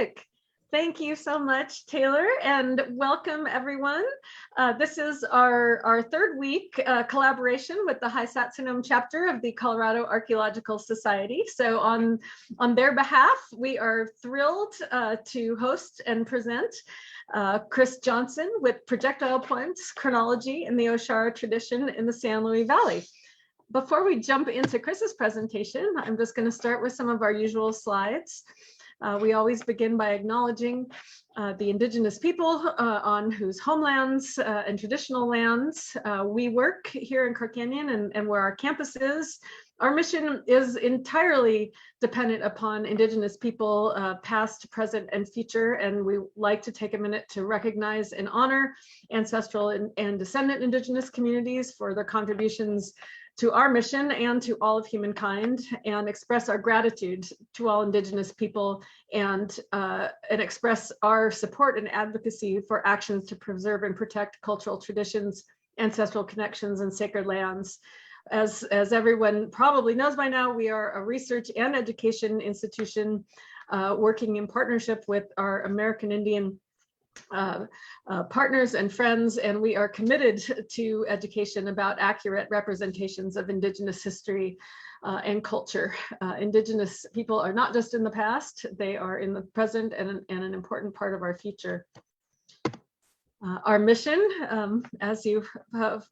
Fantastic. Thank you so much, Taylor, and welcome everyone. This is our third week collaboration with the Hisatsinom Chapter of the Colorado Archaeological Society. So on their behalf, we are thrilled to host and present Chris Johnston with Projectile Points, Chronology in the Oshara tradition in the San Luis Valley. Before we jump into Chris's presentation, I'm just going to start with some of our usual slides. We always begin by acknowledging the indigenous people on whose homelands and traditional lands we work here in Crook Canyon and where our campus is. Our mission is entirely dependent upon indigenous people, past, present, and future, and we like to take a minute to recognize and honor ancestral and descendant indigenous communities for their contributions to our mission and to all of humankind, and express our gratitude to all indigenous people and express our support and advocacy for actions to preserve and protect cultural traditions, ancestral connections, and sacred lands. As everyone probably knows by now, we are a research and education institution working in partnership with our American Indian partners and friends, and we are committed to education about accurate representations of Indigenous history and culture. Indigenous people are not just in the past, they are in the present and an important part of our future. Our mission, as you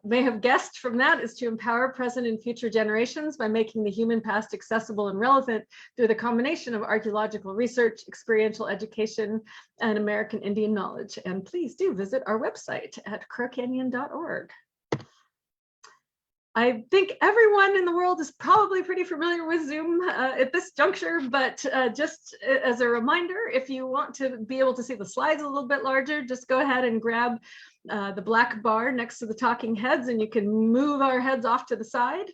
may have guessed from that, is to empower present and future generations by making the human past accessible and relevant through the combination of archaeological research, experiential education, and American Indian knowledge. And please do visit our website at crowcanyon.org. I think everyone in the world is probably pretty familiar with Zoom at this juncture, but just as a reminder, if you want to be able to see the slides a little bit larger, just go ahead and grab the black bar next to the talking heads, and you can move our heads off to the side.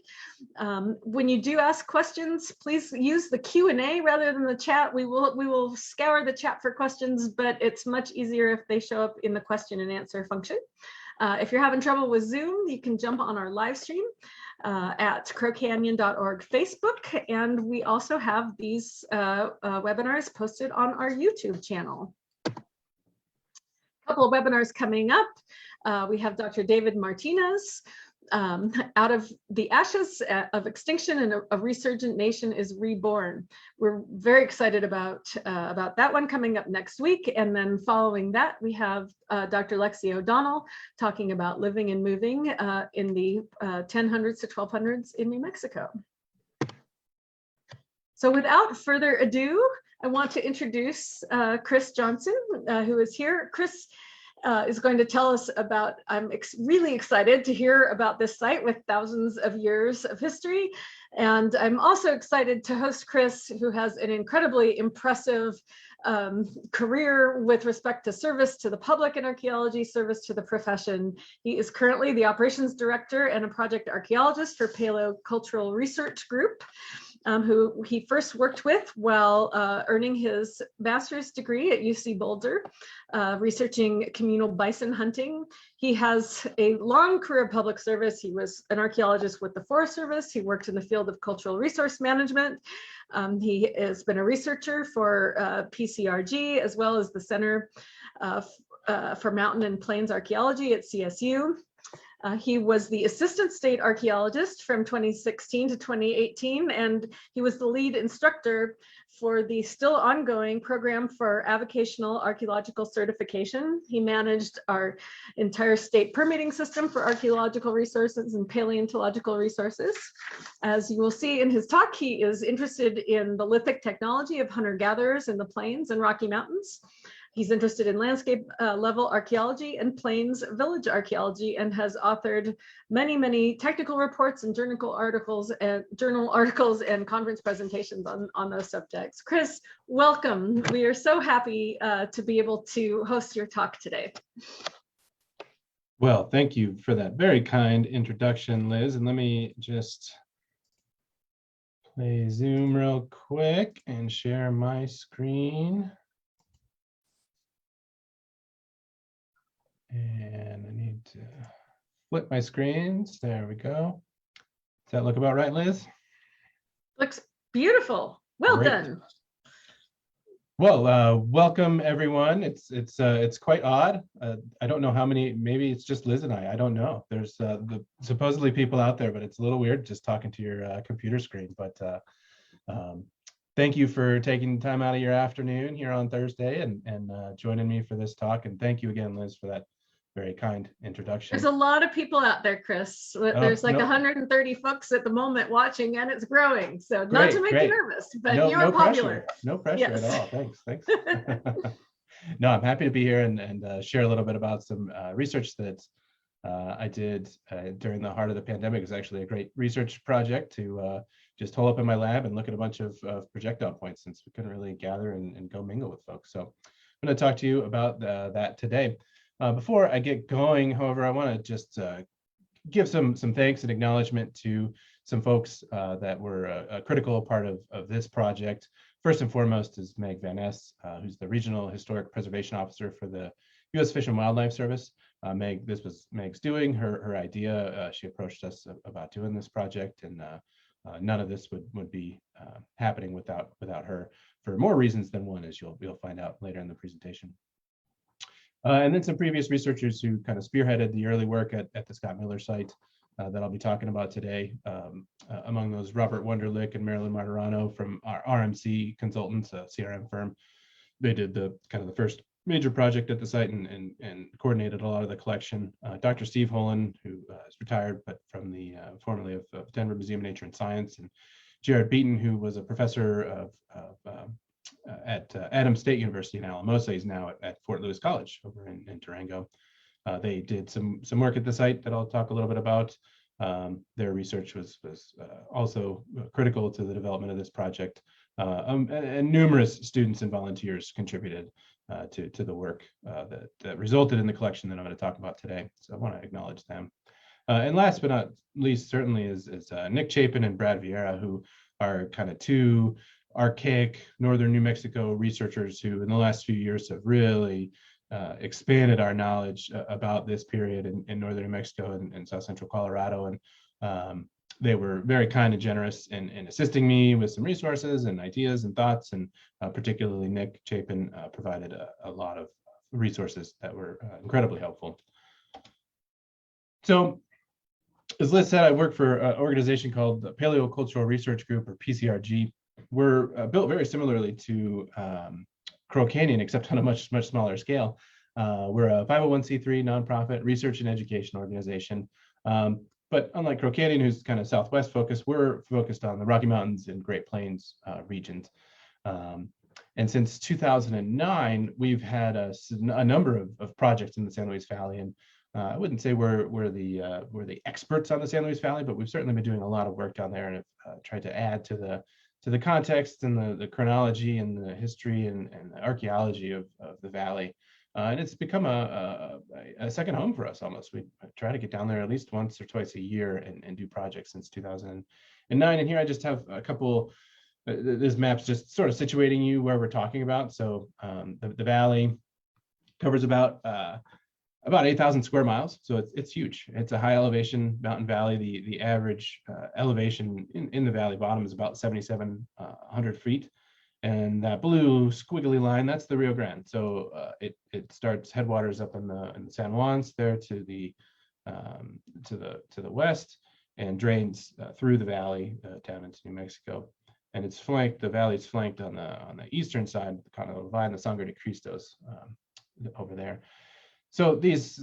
When you do ask questions, please use the Q&A rather than the chat. We will scour the chat for questions, but it's much easier if they show up in the question and answer function. If you're having trouble with Zoom, you can jump on our live stream at crowcanyon.org Facebook, and we also have these webinars posted on our YouTube channel. A couple of webinars coming up. We have Dr. David Martinez. Out of the ashes of extinction and a resurgent nation is reborn. We're very excited about that one coming up next week. And then following that, we have Dr. Lexi O'Donnell talking about living and moving in the 1000s to 1200s in New Mexico. So without further ado, I want to introduce Chris Johnston, who is here. Chris is going to tell us about, I'm really excited to hear about this site with thousands of years of history. And I'm also excited to host Chris, who has an incredibly impressive career with respect to service to the public in archaeology, service to the profession. He is currently the operations director and a project archaeologist for Paleocultural Resource Group, who he first worked with while earning his master's degree at UC Boulder, researching communal bison hunting. He has a long career of public service. He was an archaeologist with the Forest Service. He worked in the field of cultural resource management. He has been a researcher for PCRG, as well as the Center for Mountain and Plains Archaeology at CSU. He was the assistant state archaeologist from 2016 to 2018, and he was the lead instructor for the still ongoing program for avocational archaeological certification. He managed our entire state permitting system for archaeological resources and paleontological resources. As you will see in his talk, he is interested in the lithic technology of hunter-gatherers in the plains and Rocky Mountains. He's interested in landscape level archaeology and plains village archaeology, and has authored many, many technical reports and journal articles and conference presentations on those subjects. Chris, welcome. We are so happy to be able to host your talk today. Well, thank you for that very kind introduction, Liz. And let me just play Zoom real quick and share my screen. And I need to flip my screens. There we go. Does that look about right, Liz? Looks beautiful. Well Great. done. Well, welcome everyone. It's quite odd. I don't know how many. Maybe it's just Liz and I don't know. There's supposedly people out there, but it's a little weird just talking to your computer screen. But um, thank you for taking time out of your afternoon here on Thursday and joining me for this talk. And thank you again, Liz, for that very kind introduction. There's a lot of people out there, Chris. There's like 130 folks at the moment watching, and it's growing. So not to make you nervous, but you're popular. Pressure. No pressure at all. Thanks. No, I'm happy to be here and share a little bit about some research that I did during the heart of the pandemic. It's actually a great research project to just hole up in my lab and look at a bunch of projectile points, since we couldn't really gather and go mingle with folks. So I'm going to talk to you about that today. Before I get going, however, I want to just give some thanks and acknowledgement to some folks that were a critical part of this project. First and foremost is Meg Van Ness, who's the Regional Historic Preservation Officer for the U.S. Fish and Wildlife Service. This was Meg's doing, her idea. She approached us about doing this project, and none of this would be happening without her, for more reasons than one, as you'll find out later in the presentation. And then some previous researchers who kind of spearheaded the early work at the Scott Miller site that I'll be talking about today. Among those, Robert Wunderlich and Marilyn Martirano from our RMC Consultants, a CRM firm. They did the first major project at the site and coordinated a lot of the collection. Dr. Steve Holland, who is retired, but from the formerly of Denver Museum of Nature and Science, and Jared Beaton, who was a professor at Adams State University in Alamosa. He's now at Fort Lewis College over in Durango. They did some work at the site that I'll talk a little bit about. Their research was also critical to the development of this project, and numerous students and volunteers contributed to the work that resulted in the collection that I'm going to talk about today. So I want to acknowledge them. And last but not least, certainly is Nick Chapin and Brad Vieira, who are kind of two archaic northern New Mexico researchers who in the last few years have really expanded our knowledge about this period in northern New Mexico and south central Colorado. And they were very kind and generous in assisting me with some resources and ideas and thoughts. And particularly Nick Chapin provided a lot of resources that were incredibly helpful. So as Liz said, I work for an organization called the Paleocultural Resource Group, or PCRG. We're built very similarly to Crow Canyon, except on a much smaller scale. We're a 501c3 nonprofit research and education organization. But unlike Crow Canyon, who's kind of southwest focused, we're focused on the Rocky Mountains and Great Plains regions. And since 2009, we've had a number of projects in the San Luis Valley. And I wouldn't say we're the experts on the San Luis Valley, but we've certainly been doing a lot of work down there and have tried to add to the context and the chronology and the history and the archaeology of the valley. And it's become a second home for us almost. We try to get down there at least once or twice a year and do projects since 2009. And here I just have a couple, this map's just sort of situating you where we're talking about. So the valley covers about 8,000 square miles. So it's huge. It's a high elevation mountain valley. The average elevation in the valley bottom is about 7,700 feet. And that blue squiggly line, that's the Rio Grande. So it starts headwaters up in the San Juans there to the west, and drains through the valley down into New Mexico. And it's flanked, the valley's flanked on the eastern side, kind of Vine, the Sangre de Cristos over there. So these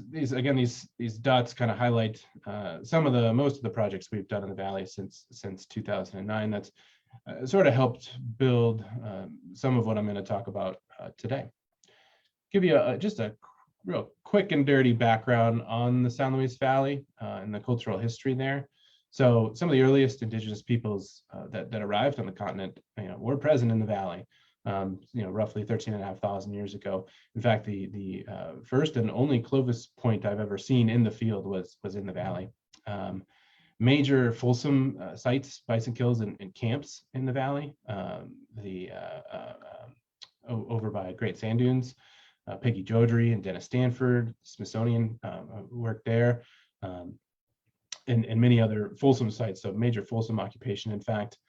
dots kind of highlight most of the projects we've done in the valley since 2009. That's sort of helped build some of what I'm going to talk about today. Give you just a real quick and dirty background on the San Luis Valley and the cultural history there. So some of the earliest indigenous peoples that arrived on the continent, were present in the valley. Roughly 13,500 years ago. In fact, the first and only Clovis point I've ever seen in the field was in the valley. Major Folsom sites, bison kills and camps in the valley. Over by Great Sand Dunes, Peggy Jodrey and Dennis Stanford, Smithsonian worked there, and many other Folsom sites. So major Folsom occupation. In fact,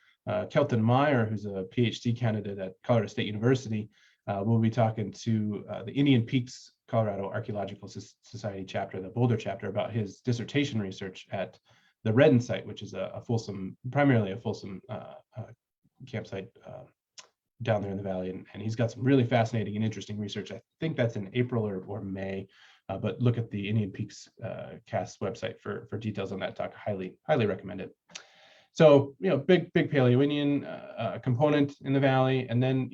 Kelton Meyer, who's a PhD candidate at Colorado State University, we'll be talking to the Indian Peaks Colorado Archaeological Society chapter, the Boulder chapter, about his dissertation research at the Redden site, which is a Folsom, primarily a Folsom campsite down there in the valley. And he's got some really fascinating and interesting research. I think that's in April or May, but look at the Indian Peaks CAST website for details on that talk. Highly recommend it. So, big Paleoindian component in the valley. And then,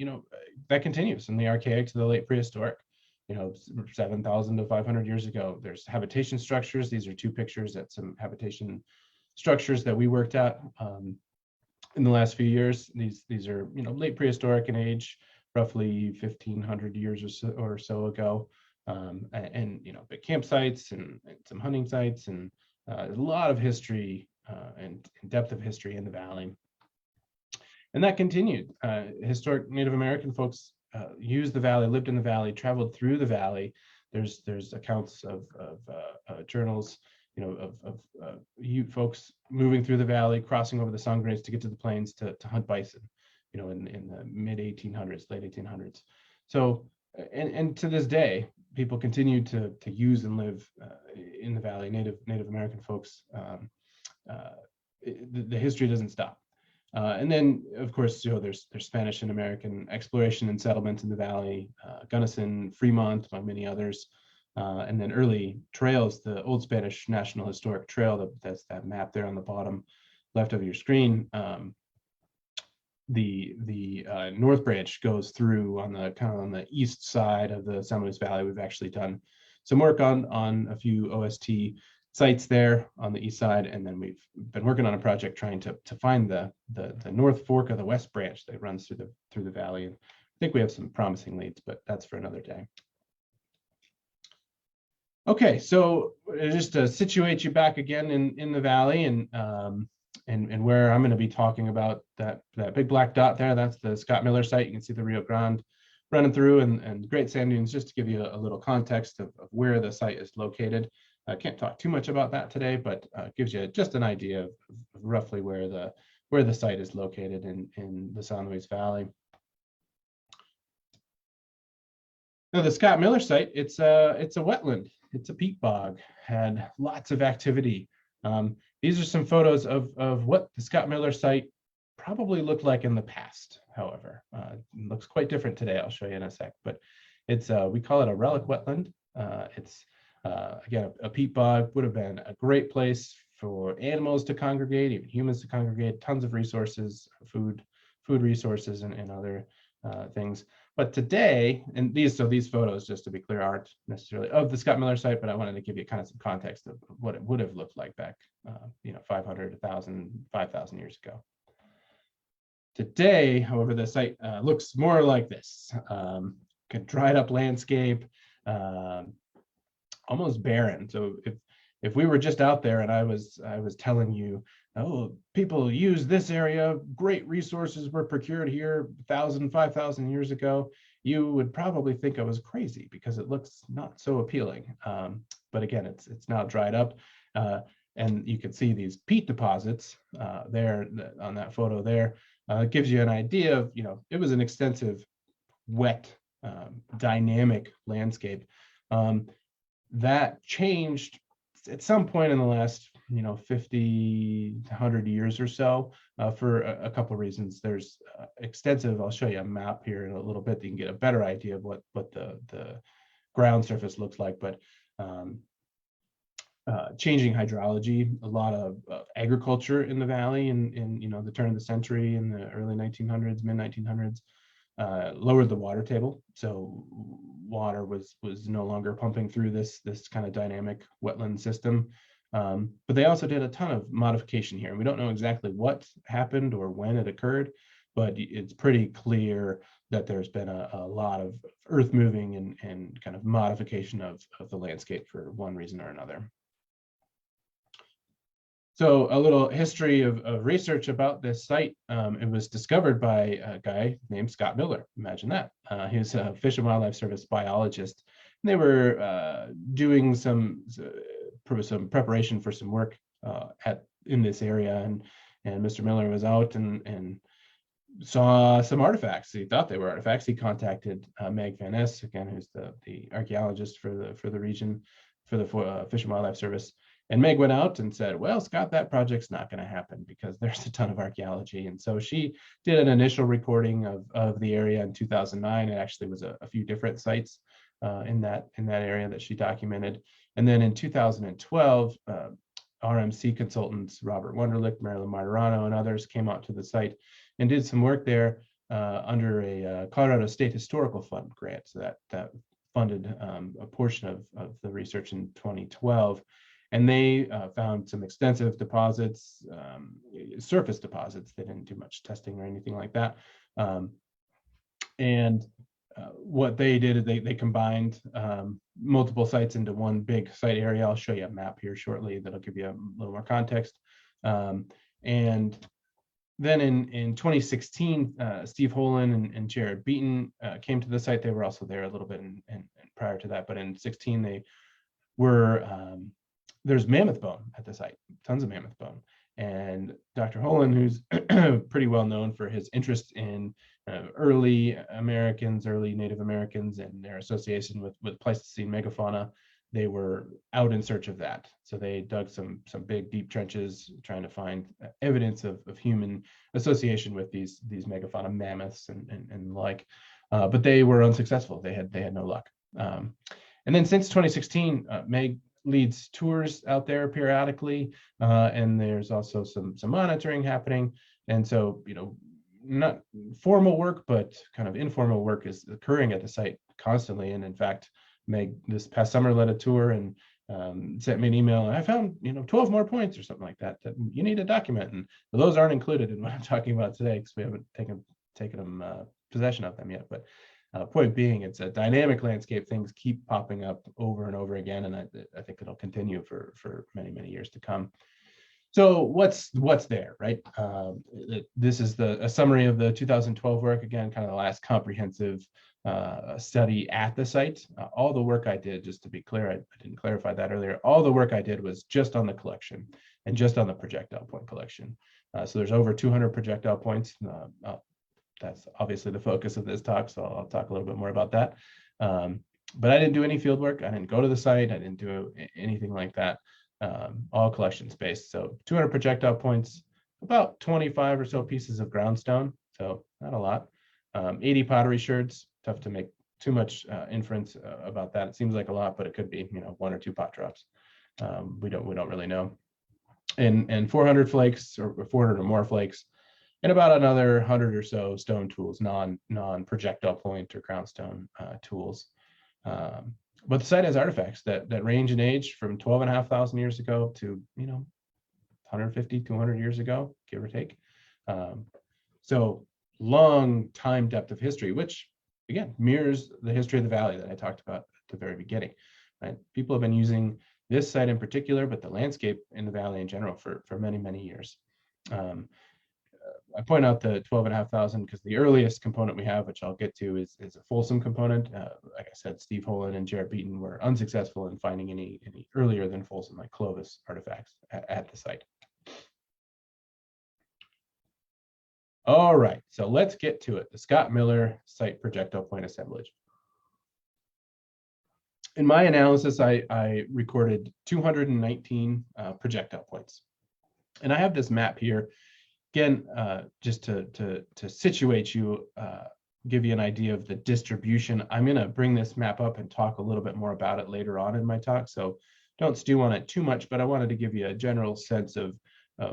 that continues from the Archaic to the Late Prehistoric, 7,000 to 500 years ago. There's habitation structures. These are two pictures at some habitation structures that we worked at in the last few years. These are, late prehistoric in age, roughly 1,500 years or so ago. And big campsites and some hunting sites, and a lot of history and depth of history in the valley. And that continued. Historic Native American folks used the valley, lived in the valley, traveled through the valley. There's accounts of journals, of Ute folks moving through the valley, crossing over the Sangres to get to the plains to hunt bison, in the mid 1800s, late 1800s. So, and to this day, people continue to use and live in the valley. Native American folks. The history doesn't stop. And then, of course, there's Spanish and American exploration and settlement in the valley, Gunnison, Fremont, among many others, and then early trails, the Old Spanish National Historic Trail, that's that map there on the bottom left of your screen. The North Branch goes through on the east side of the San Luis Valley. We've actually done some work on a few OST sites there on the east side, and then we've been working on a project trying to find the North Fork of the West Branch that runs through the valley. And I think we have some promising leads, but that's for another day. Okay, so just to situate you back again in the valley, and where I'm going to be talking about that big black dot there, that's the Scott Miller site. You can see the Rio Grande running through, and Great Sand Dunes, just to give you a little context of where the site is located. I can't talk too much about that today, but gives you just an idea of roughly where the site is located in the San Luis Valley. Now, the Scott Miller site, it's a wetland. It's a peat bog, had lots of activity. These are some photos of what the Scott Miller site probably looked like in the past, however. It looks quite different today. I'll show you in a sec, but it's we call it a relic wetland. It's again, a peat bog would have been a great place for animals to congregate, even humans to congregate, tons of resources, food resources, and other things. But today, and these photos, just to be clear, aren't necessarily of the Scott Miller site, but I wanted to give you kind of some context of what it would have looked like back, 500, 1,000, 5,000 years ago. Today, however, the site looks more like this, dried up landscape, almost barren. So if we were just out there and I was telling you, oh, people use this area, great resources were procured here 1,000, 5,000 years ago, you would probably think I was crazy because it looks not so appealing. But again, it's now dried up, and you can see these peat deposits there on that photo there. It gives you an idea of, it was an extensive, wet, dynamic landscape. That changed at some point in the last 50 to 100 years or so, for a couple of reasons. There's extensive, I'll show you a map here in a little bit, that you can get a better idea of what the ground surface looks like. But changing hydrology, a lot of agriculture in the valley in the turn of the century, in the early 1900s, mid 1900s, lowered the water table. So water was no longer pumping through this kind of dynamic wetland system. But they also did a ton of modification here. And we don't know exactly what happened or when it occurred, but it's pretty clear that there's been a lot of earth moving and kind of modification of the landscape for one reason or another. So a little history of research about this site. It was discovered by a guy named Scott Miller. Imagine that. He was a Fish and Wildlife Service biologist. And they were doing some preparation for some work in this area, and Mr. Miller was out and saw some artifacts. He thought they were artifacts. He contacted Meg Van Ness, again, who's the archaeologist for the region, for the Fish and Wildlife Service. And Meg went out and said, well, Scott, that project's not going to happen because there's a ton of archaeology. And so she did an initial recording of the area in 2009. It actually was a few different sites in that area that she documented. And then in 2012, RMC consultants Robert Wunderlich, Marilyn Martirano, and others came out to the site and did some work there under a Colorado State Historical Fund grant. So that funded a portion of the research in 2012. And they found some extensive deposits, surface deposits. They didn't do much testing or anything like that. What they did is they combined multiple sites into one big site area. I'll show you a map here shortly that'll give you a little more context. And then in 2016, Steve Holen and Jared Beaton came to the site. They were also there a little bit and prior to that, but in 16 they were, there's mammoth bone at the site, tons of mammoth bone. And Dr. Holen, who's pretty well known for his interest in early Native Americans and their association with Pleistocene megafauna, they were out in search of that. So they dug some big, deep trenches trying to find evidence of human association with these megafauna, mammoths and the like. But they were unsuccessful. They had no luck. And then since 2016, Meg leads tours out there periodically, and there's also some monitoring happening. And so, not formal work, but kind of informal work is occurring at the site constantly. And in fact, Meg this past summer led a tour and sent me an email. And I found 12 more points or something like that you need to document, and those aren't included in what I'm talking about today because we haven't taken possession of them yet. But point being, it's a dynamic landscape. Things keep popping up over and over again, and I think it'll continue for many years to come. So what's there, right? This is a summary of the 2012 work. Again, kind of the last comprehensive study at the site. All the work I did, just to be clear, I didn't clarify that earlier. All the work I did was just on the collection and just on the projectile point collection. So there's over 200 projectile points. That's obviously the focus of this talk, so I'll talk a little bit more about that. But I didn't do any field work. I didn't go to the site. I didn't do anything like that. All collections based. So 200 projectile points, about 25 or so pieces of groundstone, so not a lot. 80 pottery sherds. Tough to make too much inference about that. It seems like a lot, but it could be 1 or 2 pot drops. We don't really know. And 400 flakes or 400 or more flakes. And about another 100 or so stone tools, non-projectile point or groundstone tools. But the site has artifacts that range in age from 12,500 years ago to 150, 200 years ago, give or take. So long time depth of history, which again mirrors the history of the valley that I talked about at the very beginning. Right? People have been using this site in particular, but the landscape in the valley in general for many years. I point out the 12,500 because the earliest component we have, which I'll get to, is a Folsom component. Like I said, Steve Holen and Jared Beaton were unsuccessful in finding any earlier than Folsom, like Clovis artifacts at the site. All right, so let's get to it. The Scott Miller site projectile point assemblage. In my analysis, I recorded 219 projectile points. And I have this map here. Again, just to situate you, give you an idea of the distribution. I'm going to bring this map up and talk a little bit more about it later on in my talk. So don't stew on it too much, but I wanted to give you a general sense of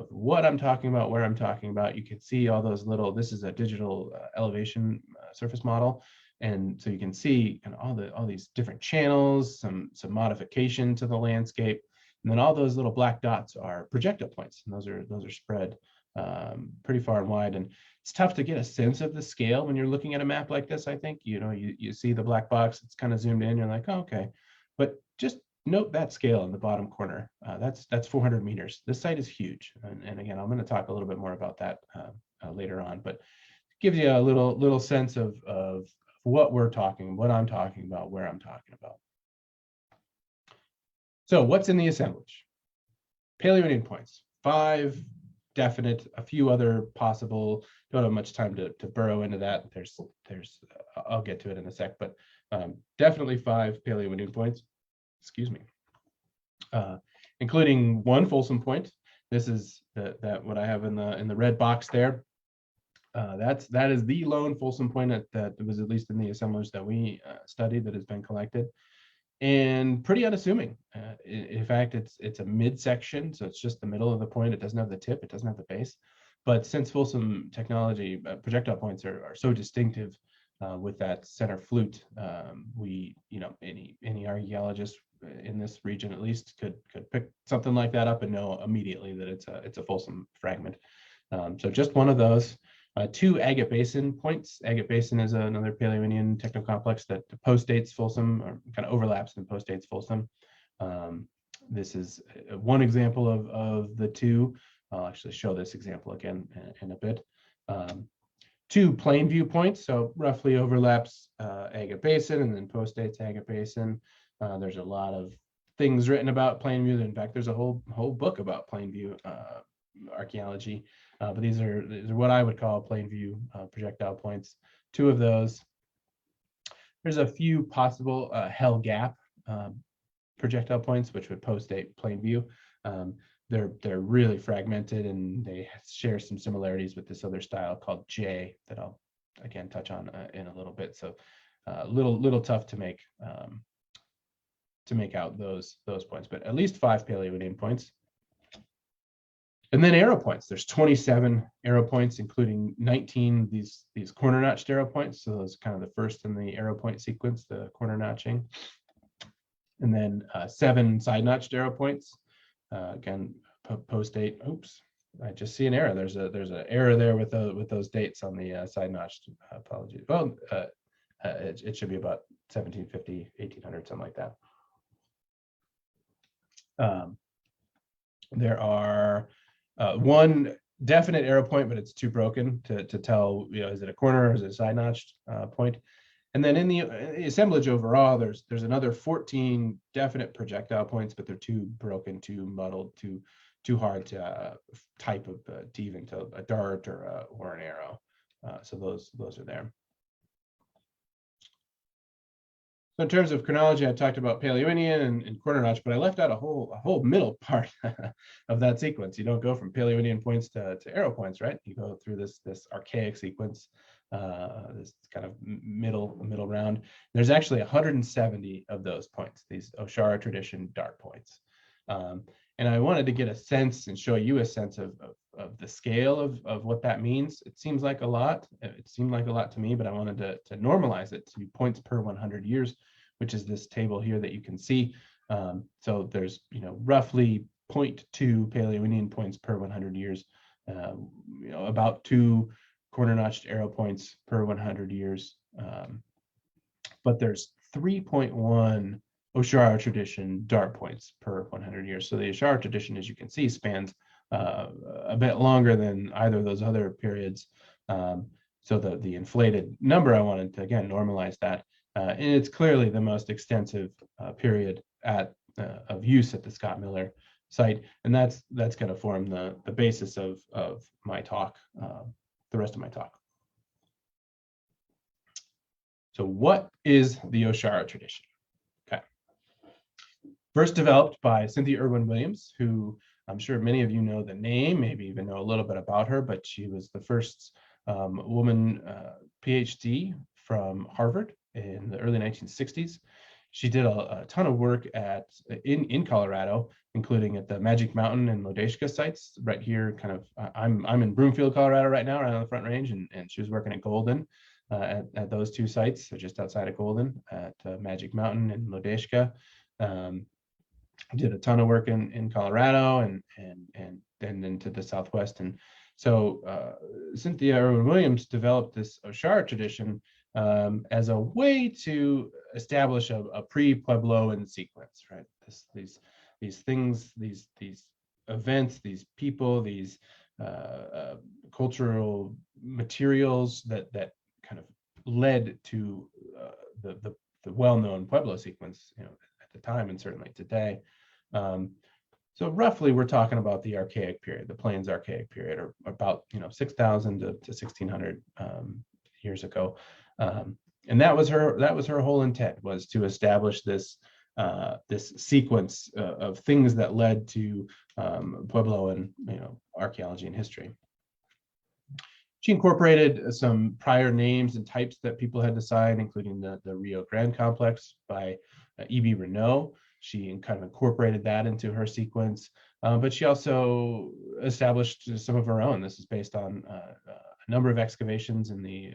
what I'm talking about, where I'm talking about. You can see all those little, this is a digital elevation surface model. And so you can see kind of all these different channels, some modification to the landscape. And then all those little black dots are projectile points. And those are spread pretty far and wide. And it's tough to get a sense of the scale when you're looking at a map like this. I think, you see the black box, it's kind of zoomed in, you're like, oh, okay. But just note that scale in the bottom corner. That's 400 meters. This site is huge. And again, I'm going to talk a little bit more about that later on, but it gives you a little sense of what I'm talking about, where I'm talking about. So what's in the assemblage? Paleoindian points, 5 definite. A few other possible. Don't have much time to burrow into that. There's I'll get to it in a sec, but definitely 5 Paleoindian points. Excuse me. Including one Folsom point. This is that what I have in the red box there. That is the lone Folsom point that was at least in the assemblage that we studied that has been collected, and pretty unassuming. In fact, it's a midsection, so it's just the middle of the point. It doesn't have the tip, it doesn't have the base. But since Folsom technology, projectile points are so distinctive with that center flute, any archaeologist in this region at least could pick something like that up and know immediately that it's a Folsom fragment. So just one of those. 2 Agate Basin points. Agate Basin is another Paleoindian technocomplex that postdates Folsom, or kind of overlaps and postdates Folsom. This is one example of the 2. I'll actually show this example again in a bit. 2 Plainview points, so roughly overlaps Agate Basin and then postdates Agate Basin. There's a lot of things written about Plainview. In fact, there's a whole book about Plainview archaeology. But these are what I would call Plainview projectile points. 2 of those. There's a few possible Hell Gap projectile points, which would postdate Plainview. They're really fragmented, and they share some similarities with this other style called J that I'll again touch on in a little bit. So little tough to make out those points, but at least 5 Paleoindian points. And then arrow points. There's 27 arrow points, including 19 these corner notched arrow points. So those are kind of the first in the arrow point sequence, the corner notching. And then 7 side notched arrow points. Again, post-date. Oops, I just see an error. There's an error there with those dates on the side notched. Apologies. Well, it should be about 1750, 1800, something like that. There are 1 definite arrow point, but it's too broken to tell, is it a corner or is it a side notched point? And then in the assemblage overall, there's another 14 definite projectile points, but they're too broken, too muddled, too hard to type of to even to a dart or an arrow. So those are there. So in terms of chronology, I talked about Paleoindian and corner notch, but I left out a whole middle part of that sequence. You don't go from Paleoindian points to arrow points, right? You go through this archaic sequence, this kind of middle round. There's actually 170 of those points, these Oshara tradition dart points. And I wanted to get a sense and show you a sense of the scale of what that means. It seems like a lot. It seemed like a lot to me, but I wanted to normalize it to points per 100 years, which is this table here that you can see. So there's roughly 0.2 Paleoindian points per 100 years. About 2 corner notched arrow points per 100 years. But there's 3.1 Oshara tradition dart points per 100 years. So the Oshara tradition, as you can see, spans a bit longer than either of those other periods. So the inflated number, I wanted to again normalize that, and it's clearly the most extensive period of use at the Scott Miller site, and that's going to form the basis of my talk, the rest of my talk. So what is the Oshara tradition? First developed by Cynthia Irwin Williams, who I'm sure many of you know the name, maybe even know a little bit about her, but she was the first woman PhD from Harvard in the early 1960s. She did a ton of work in Colorado, including at the Magic Mountain and Lodeshka sites right here. Kind of, I'm in Broomfield, Colorado right now, right on the Front Range, and she was working at Golden at those 2 sites, so just outside of Golden at Magic Mountain and Lodeshka. Did a ton of work in Colorado and then into the Southwest. And so Cynthia Irwin Williams developed this Oshara tradition as a way to establish a pre-Puebloan sequence, right? These things, these events, these people, these cultural materials that kind of led to the well-known Pueblo sequence, at the time and certainly today. So roughly, we're talking about the Archaic period, the Plains Archaic period, or about 6,000 to 1,600 years ago, and that was her whole intent, was to establish this this sequence of things that led to Puebloan archaeology and history. She incorporated some prior names and types that people had assigned, including the Rio Grande complex by E.B. Renault. She kind of incorporated that into her sequence, but she also established some of her own. This is based on a number of excavations in the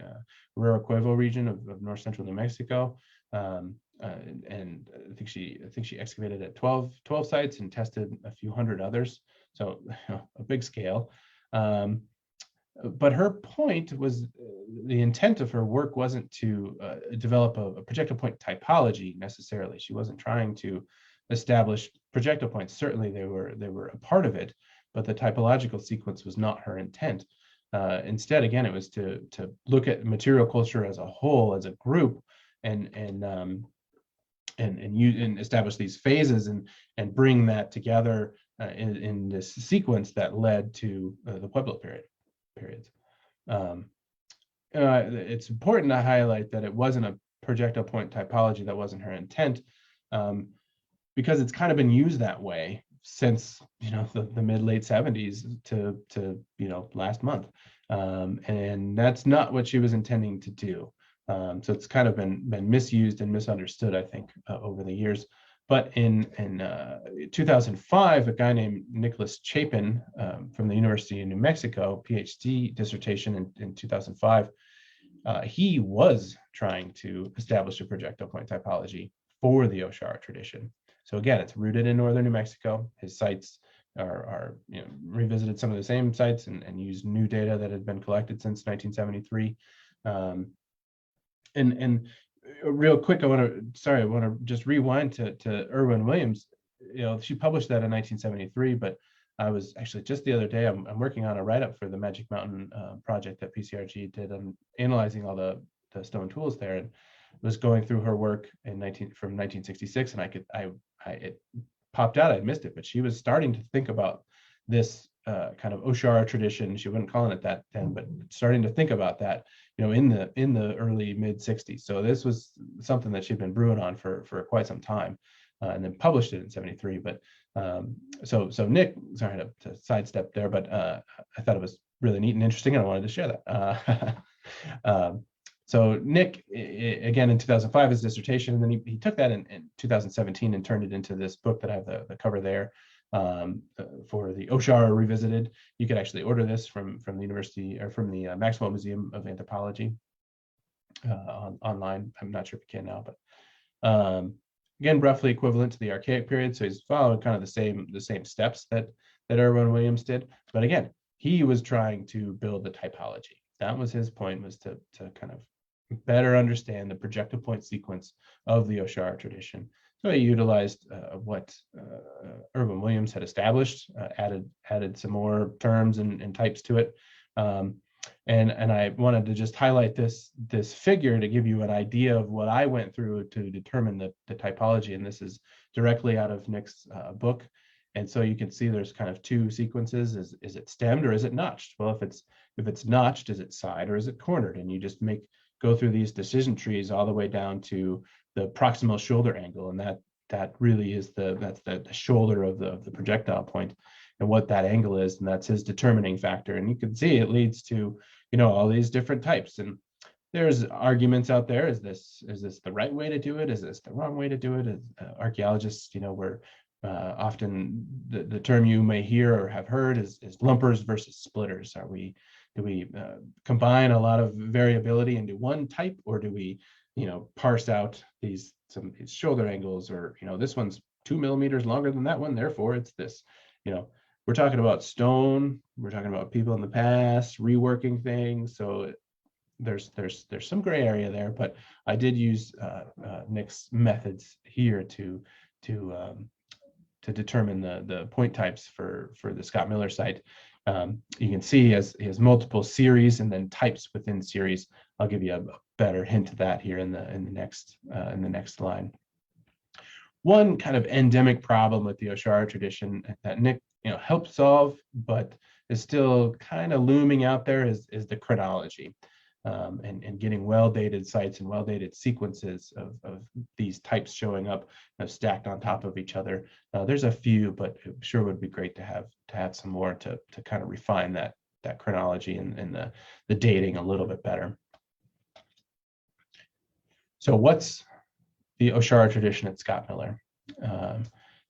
Rio Cuevo region of north central New Mexico, and I think she excavated at 12 sites and tested a few hundred others, so a big scale. But her point was, the intent of her work wasn't to develop a projectile point typology necessarily. She wasn't trying to establish projectile points. Certainly they were a part of it, but the typological sequence was not her intent. Instead, again, it was to look at material culture as a whole, as a group, and establish these phases and bring that together in this sequence that led to the Pueblo periods. It's important to highlight that it wasn't a projectile point typology. That wasn't her intent, because it's kind of been used that way since the mid-late 70s to last month, and that's not what she was intending to do. So it's kind of been misused and misunderstood, I think, over the years. But in 2005, a guy named Nicholas Chapin from the University of New Mexico, PhD dissertation in 2005, he was trying to establish a projectile point typology for the Oshara tradition. So again, it's rooted in northern New Mexico. His sites are revisited some of the same sites and used new data that had been collected since 1973. And real quick, I want to just rewind to Irwin Williams. She published that in 1973, but I was actually just the other day, I'm working on a write-up for the Magic Mountain project that PCRG did. I'm analyzing all the stone tools there, and was going through her work from 1966, and it popped out. I'd missed it, but she was starting to think about this kind of Oshara tradition. She wasn't calling it that then, but starting to think about that, in the early mid 60s. So this was something that she'd been brewing on for quite some time, and then published it in 73. But so Nick, sorry to sidestep there, but I thought it was really neat and interesting, and I wanted to share that. So Nick, again, in 2005, his dissertation, and then he took that in 2017 and turned it into this book that I have the cover there, for the Oshara Revisited. You could actually order this from the university, or from the Maxwell Museum of Anthropology online. I'm not sure if you can now, but again, roughly equivalent to the Archaic period. So he's following kind of the same steps that Irwin Williams did. But again, he was trying to build the typology. That was his point, was to kind of better understand the projectile point sequence of the Oshara tradition. So he utilized what Irwin Williams had established, added some more terms and types to it, and I wanted to just highlight this figure to give you an idea of what I went through to determine the typology. And this is directly out of Nick's book. And so you can see there's kind of two sequences. Is it stemmed or is it notched? Well, if it's notched, is it side or is it cornered? And you just go through these decision trees all the way down to the proximal shoulder angle, and that really is that's the shoulder of the projectile point, and what that angle is, and that's his determining factor. And you can see it leads to all these different types. And there's arguments out there: is this the right way to do it? Is this the wrong way to do it? As archaeologists, we're often the term you may hear or have heard is lumpers versus splitters. Do we combine a lot of variability into one type, or do we parse out some of these shoulder angles, or this one's 2 millimeters longer than that one, therefore it's this. We're talking about stone, we're talking about people in the past reworking things, so there's some gray area there. But I did use Nick's methods here to determine the point types for the Scott Miller site. You can see he has multiple series and then types within series. I'll give you a better hint of that here in the next line. one kind of endemic problem with the Oshara tradition that Nick helped solve, but is still kind of looming out there is the chronology. And getting well-dated sites and well-dated sequences of these types showing up stacked on top of each other. There's a few, but it sure would be great to have some more to kind of refine that chronology and the dating a little bit better. So what's the Oshara tradition at Scott Miller?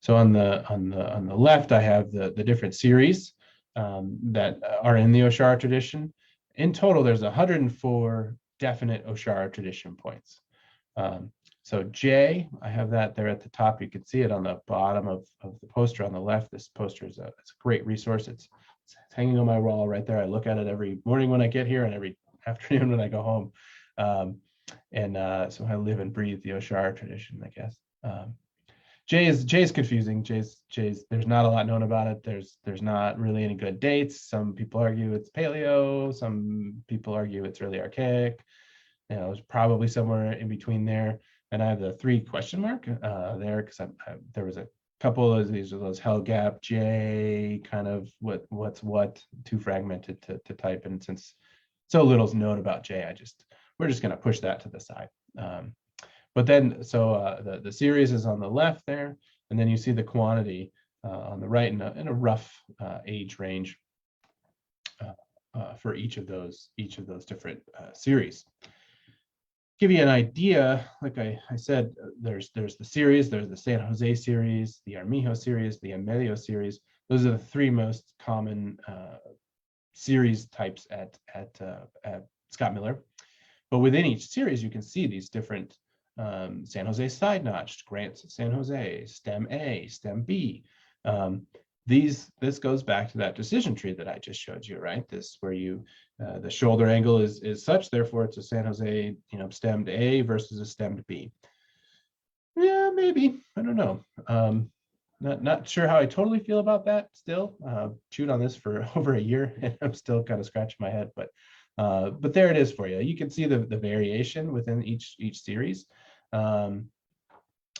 So on the left, I have the different series that are in the Oshara tradition. In total, there's 104 definite Oshara tradition points. So J, I have that there at the top. You can see it on the bottom of the poster on the left. This poster is it's a great resource. It's hanging on my wall right there. I look at it every morning when I get here and every afternoon when I go home. So I live and breathe the Oshara tradition, I guess. J is confusing. J's there's not a lot known about it. There's not really any good dates. Some people argue it's paleo. Some people argue it's really archaic. It's probably somewhere in between there. And I have the 3 question mark there because there was a couple of these are those hell gap J kind of what's what, too fragmented to type. And since so little's known about J, we're just going to push that to the side. But then, so the series is on the left there, and then you see the quantity on the right in a rough age range for each of those different series. Give you an idea, like I said, there's the series, there's the San Jose series, the Armijo series, the Amedio series. Those are the 3 most common series types at Scott Miller. But within each series, you can see these different San Jose side notched, grants at San Jose, stem A, stem B. This goes back to that decision tree that I just showed you, right? This where the shoulder angle is such, therefore it's a San Jose, stemmed A versus a stemmed B. Yeah, maybe, I don't know. Not sure how I totally feel about that still. Chewed on this for over a year and I'm still kind of scratching my head, but there it is for you. You can see the variation within each series.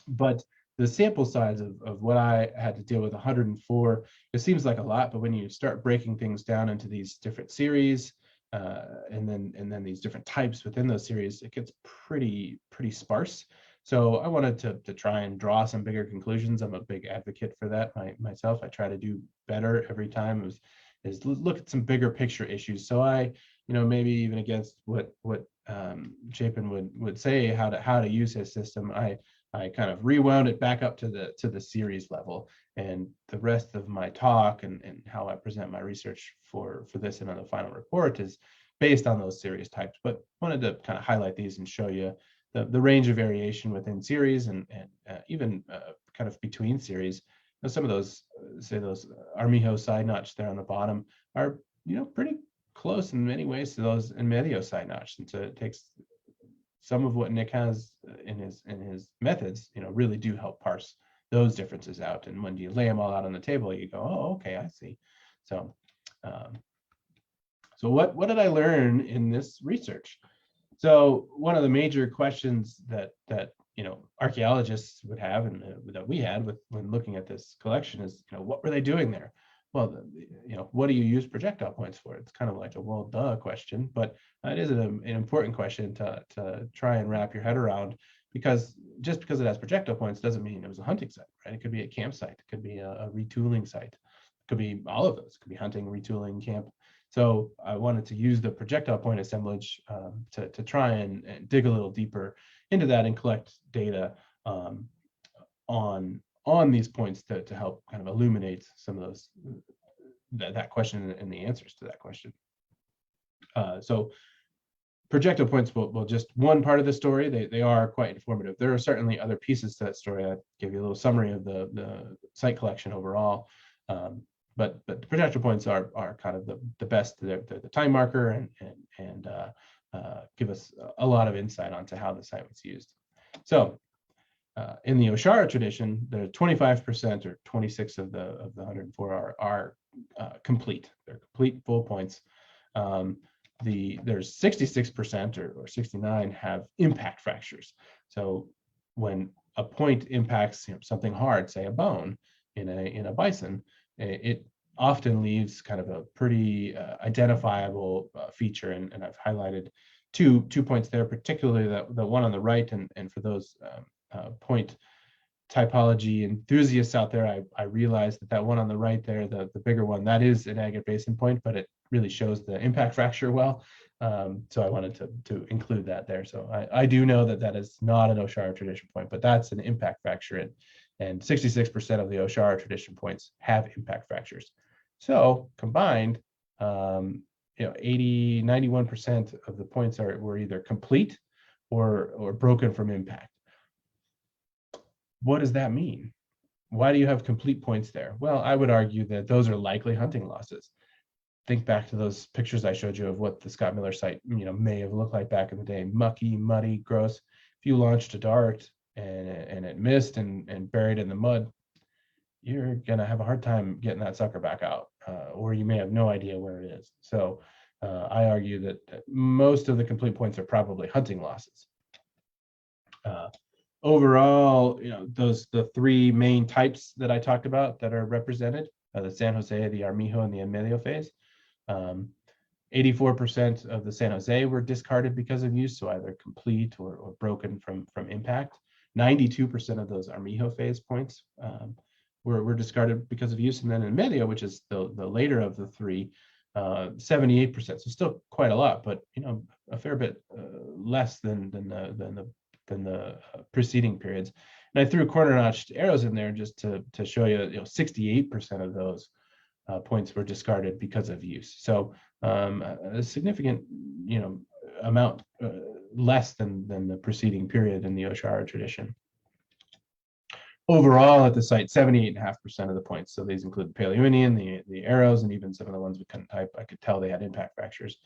But the sample size of what I had to deal with, 104, it seems like a lot, but when you start breaking things down into these different series and then these different types within those series, it gets pretty sparse. So I wanted to try and draw some bigger conclusions. I'm a big advocate for that myself. I try to do better every time is look at some bigger picture issues. So I, maybe even against what Chapin would say how to use his system, I kind of rewound it back up to the series level, and the rest of my talk and how I present my research for this and on the final report is based on those series types. But wanted to kind of highlight these and show you the range of variation within series and even kind of between series. Some of those, say those Armijo side notch there on the bottom are pretty close in many ways to those in Medio side notch, and so it takes some of what Nick has in his methods, really do help parse those differences out. And when you lay them all out on the table, you go, oh, okay, I see. So, so what did I learn in this research? So one of the major questions that archaeologists would have and that we had when looking at this collection is, what were they doing there? Well, what do you use projectile points for? It's kind of like a well, duh question, but it is an important question to try and wrap your head around, because just because it has projectile points doesn't mean it was a hunting site, right? It could be a campsite, it could be a retooling site, it could be all of those, it could be hunting, retooling, camp. So I wanted to use the projectile point assemblage to try and dig a little deeper into that and collect data on these points to help kind of illuminate some of those that question and the answers to that question. So projectile points will just one part of the story. They are quite informative. There are certainly other pieces to that story. I give you a little summary of the site collection overall. But the projectile points are kind of the best. They're the time marker and give us a lot of insight onto how the site was used. So in the Oshara tradition, the 25% or 26 of the 104 are complete. They're complete full points. There's 66% or 69 have impact fractures. So when a point impacts something hard, say a bone in a bison, it often leaves kind of a pretty identifiable feature. And I've highlighted two points there, particularly the one on the right. And for those point typology enthusiasts out there, I realized that one on the right there, the bigger one, that is an agate basin point, but it really shows the impact fracture well. So I wanted to include that there. So I do know that is not an Oshara tradition point, but that's an impact fracture. And 66% of the Oshara tradition points have impact fractures. So combined, 80, 91% of the points were either complete or broken from impact. What does that mean? Why do you have complete points there? Well, I would argue that those are likely hunting losses. Think back to those pictures I showed you of what the Scott Miller site, may have looked like back in the day: mucky, muddy, gross. If you launched a dart and it missed and buried in the mud, you're gonna have a hard time getting that sucker back out, or you may have no idea where it is. So I argue that most of the complete points are probably hunting losses. Overall, the three main types that I talked about that are represented, the San Jose, the Armijo, and the En Medio phase. 84% of the San Jose were discarded because of use, so either complete or broken from impact. 92% of those Armijo phase points were discarded because of use. And then En Medio, which is the later of the three, 78%. So still quite a lot, but a fair bit less than the preceding periods. And I threw corner notched arrows in there just to show you, 68% of those points were discarded because of use. So a significant, amount less than the preceding period in the Oshara tradition. Overall at the site, 78.5% of the points. So these include the Paleoindian, the arrows, and even some of the ones we couldn't type. I could tell they had impact fractures.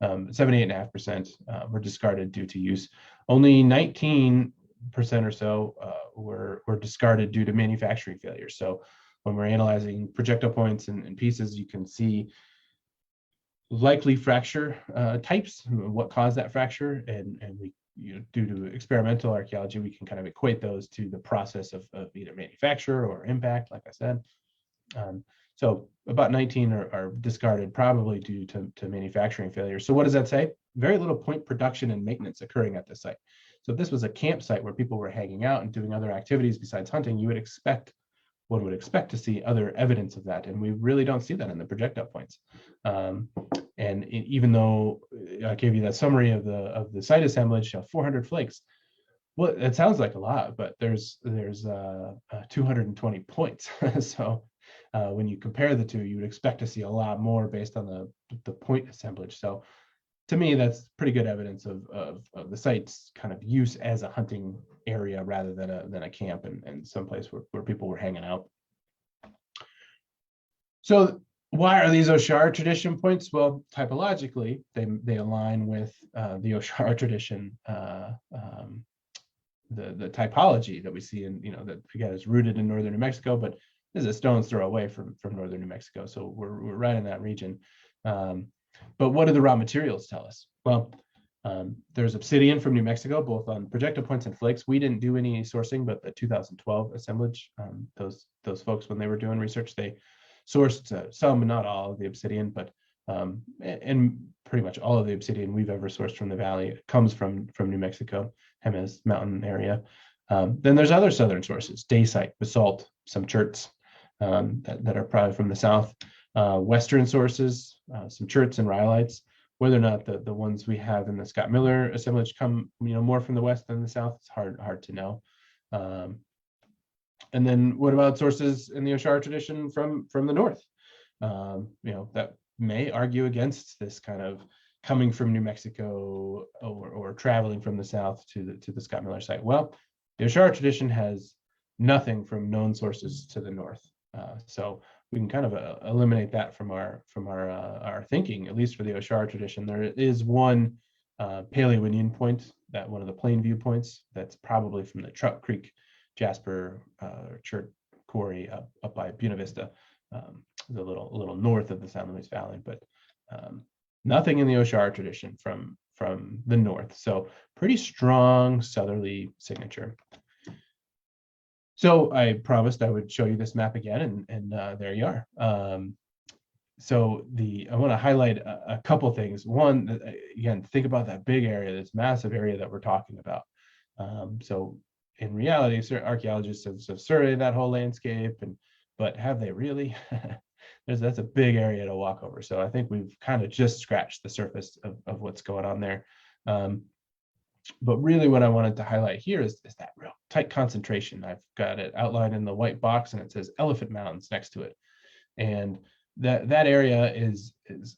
78.5% were discarded due to use. Only 19% or so were discarded due to manufacturing failures. So when we're analyzing projectile points and pieces, you can see likely fracture types, what caused that fracture, and we, due to experimental archaeology, we can kind of equate those to the process of either manufacture or impact, like I said. So about 19 are discarded, probably due to manufacturing failure. So what does that say? Very little point production and maintenance occurring at the site. So if this was a campsite where people were hanging out and doing other activities besides hunting, one would expect to see other evidence of that. And we really don't see that in the projectile points. And even though I gave you that summary of the site assemblage, 400 flakes, well, it sounds like a lot, but there's 220 points. So when you compare the two, you would expect to see a lot more based on the point assemblage. So to me, that's pretty good evidence of the site's kind of use as a hunting area rather than a camp and someplace where people were hanging out. So why are these Oshara tradition points? Well, typologically, they align with the Oshara tradition, the typology that we see in, that again is rooted in northern New Mexico, but is a stone's throw away from northern New Mexico. So we're right in that region. But what do the raw materials tell us? Well, there's obsidian from New Mexico, both on projectile points and flakes. We didn't do any sourcing, but the 2012 assemblage, those folks, when they were doing research, they sourced some, but not all of the obsidian, but and pretty much all of the obsidian we've ever sourced from the valley comes from New Mexico, Jemez Mountain area. Then there's other southern sources: dacite, basalt, some cherts that are probably from the south. Western sources, some cherts and rhyolites. Whether or not the ones we have in the Scott Miller assemblage come, more from the west than the south, it's hard to know. And then what about sources in the Oshara tradition from the north? That may argue against this kind of coming from New Mexico or traveling from the south to the Scott Miller site. Well, the Oshara tradition has nothing from known sources to the north. So we can kind of eliminate that from our thinking, at least for the Oshara tradition. There is one Paleoindian point, that one of the plain view points, that's probably from the Trout Creek Jasper Chert quarry up by Buena Vista, a little north of the San Luis Valley, but nothing in the Oshara tradition from the north. So pretty strong southerly signature. So I promised I would show you this map again, and there you are. So I want to highlight a couple things. One, again, think about that big area, this massive area that we're talking about. So in reality, certain archaeologists have surveyed that whole landscape, but have they really? That's a big area to walk over. So I think we've kind of just scratched the surface of what's going on there. But really what I wanted to highlight here is that real tight concentration. I've got it outlined in the white box, and it says elephant mounds next to it. And that area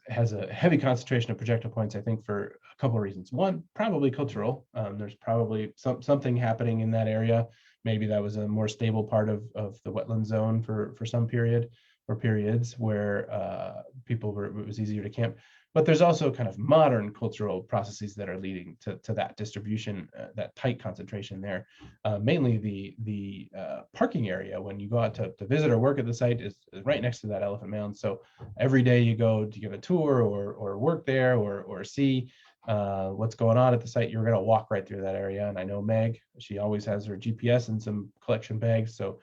has a heavy concentration of projectile points, I think, for a couple of reasons. One, probably cultural. There's probably something happening in that area. Maybe that was a more stable part of the wetland zone for some period or periods where it was easier to camp. But there's also kind of modern cultural processes that are leading to that distribution, that tight concentration there. Mainly the parking area when you go out to visit or work at the site is right next to that elephant mound. So every day you go to give a tour or work there or see what's going on at the site, you're going to walk right through that area. And I know Meg, she always has her GPS and some collection bags. So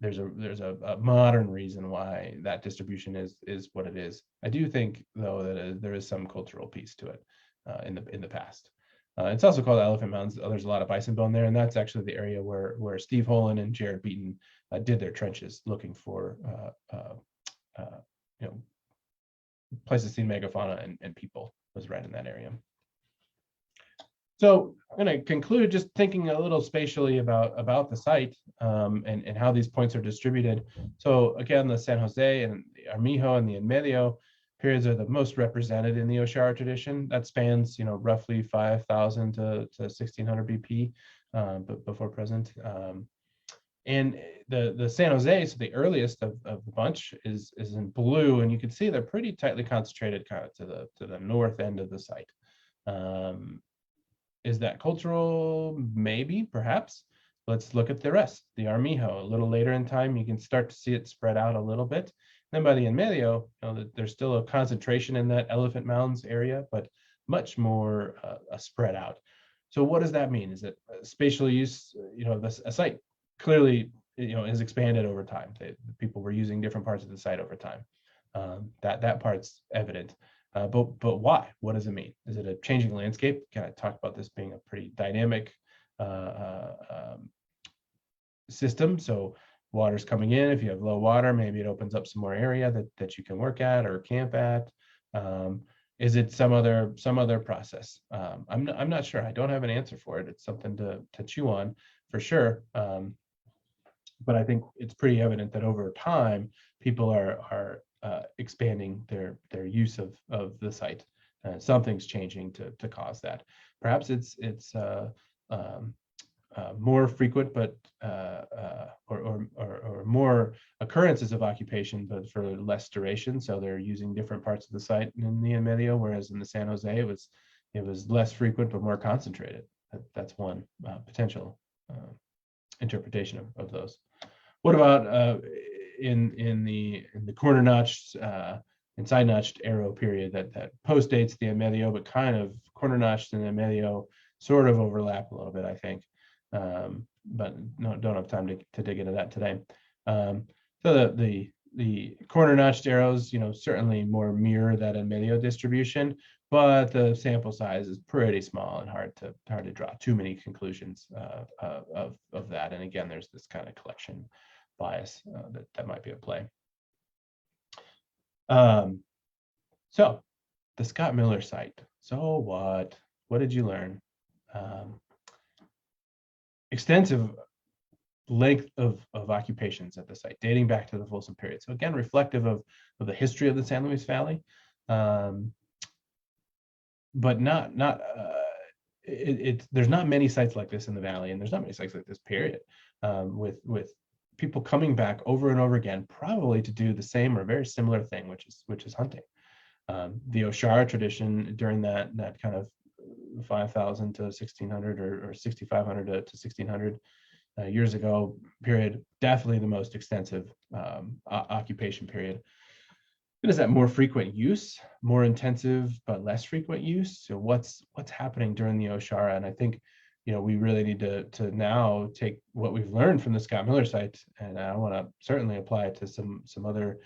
there's a modern reason why that distribution is what it is. I do think, though, that there is some cultural piece to it in the past. It's also called Elephant Mounds. There's a lot of bison bone there, and that's actually the area where Steve Holen and Jared Beaton did their trenches, looking for Pleistocene megafauna and people was right in that area. So I'm going to conclude just thinking a little spatially about the site and how these points are distributed. So again, the San Jose and the Armijo and the En Medio periods are the most represented in the Oshara tradition. That spans, roughly 5,000 to 1600 BP, but before present. And the San Jose, so the earliest of the bunch, is in blue, and you can see they're pretty tightly concentrated kind of to the north end of the site. Is that cultural? Maybe, perhaps. Let's look at the rest. The Armijo, a little later in time, you can start to see it spread out a little bit. Then by the En Medio, there's still a concentration in that elephant mounds area, but much more spread out. So what does that mean? Is it spatial use? A site clearly, is expanded over time. People were using different parts of the site over time. That part's evident. But why? What does it mean? Is it a changing landscape? Can I talk about this being a pretty dynamic system? So water's coming in. If you have low water, maybe it opens up some more area that you can work at or camp at. Is it some other process? I'm not sure. I don't have an answer for it. It's something to chew on for sure. But I think it's pretty evident that over time, people are expanding their use of the site. Something's changing to cause that. Perhaps it's more frequent, but or more occurrences of occupation, but for less duration. So they're using different parts of the site in the En Medio, whereas in the San Jose it was less frequent but more concentrated. That's one potential interpretation of those. What about in the corner notched and side notched arrow period that postdates the En Medio, but kind of corner notched and En Medio sort of overlap a little bit, I think. But no, don't have time to dig into that today. So the corner notched arrows, certainly more mirror that En Medio distribution, but the sample size is pretty small and hard to draw too many conclusions of that. And again, there's this kind of collection bias that might be at play. So the Scott Miller site. So what? What did you learn? Extensive length of occupations at the site, dating back to the Folsom period. So again, reflective of the history of the San Luis Valley, but there's not many sites like this in the valley, and there's not many sites like this period, with people coming back over and over again, probably to do the same or very similar thing, which is hunting. The Oshara tradition during that kind of 5,000 to 1,600 or 6,500 to 1,600 years ago period, definitely the most extensive occupation period. And is that more frequent use, more intensive but less frequent use? So what's happening during the Oshara? And I think we really need to now take what we've learned from the Scott Miller site, and I want to certainly apply it to some other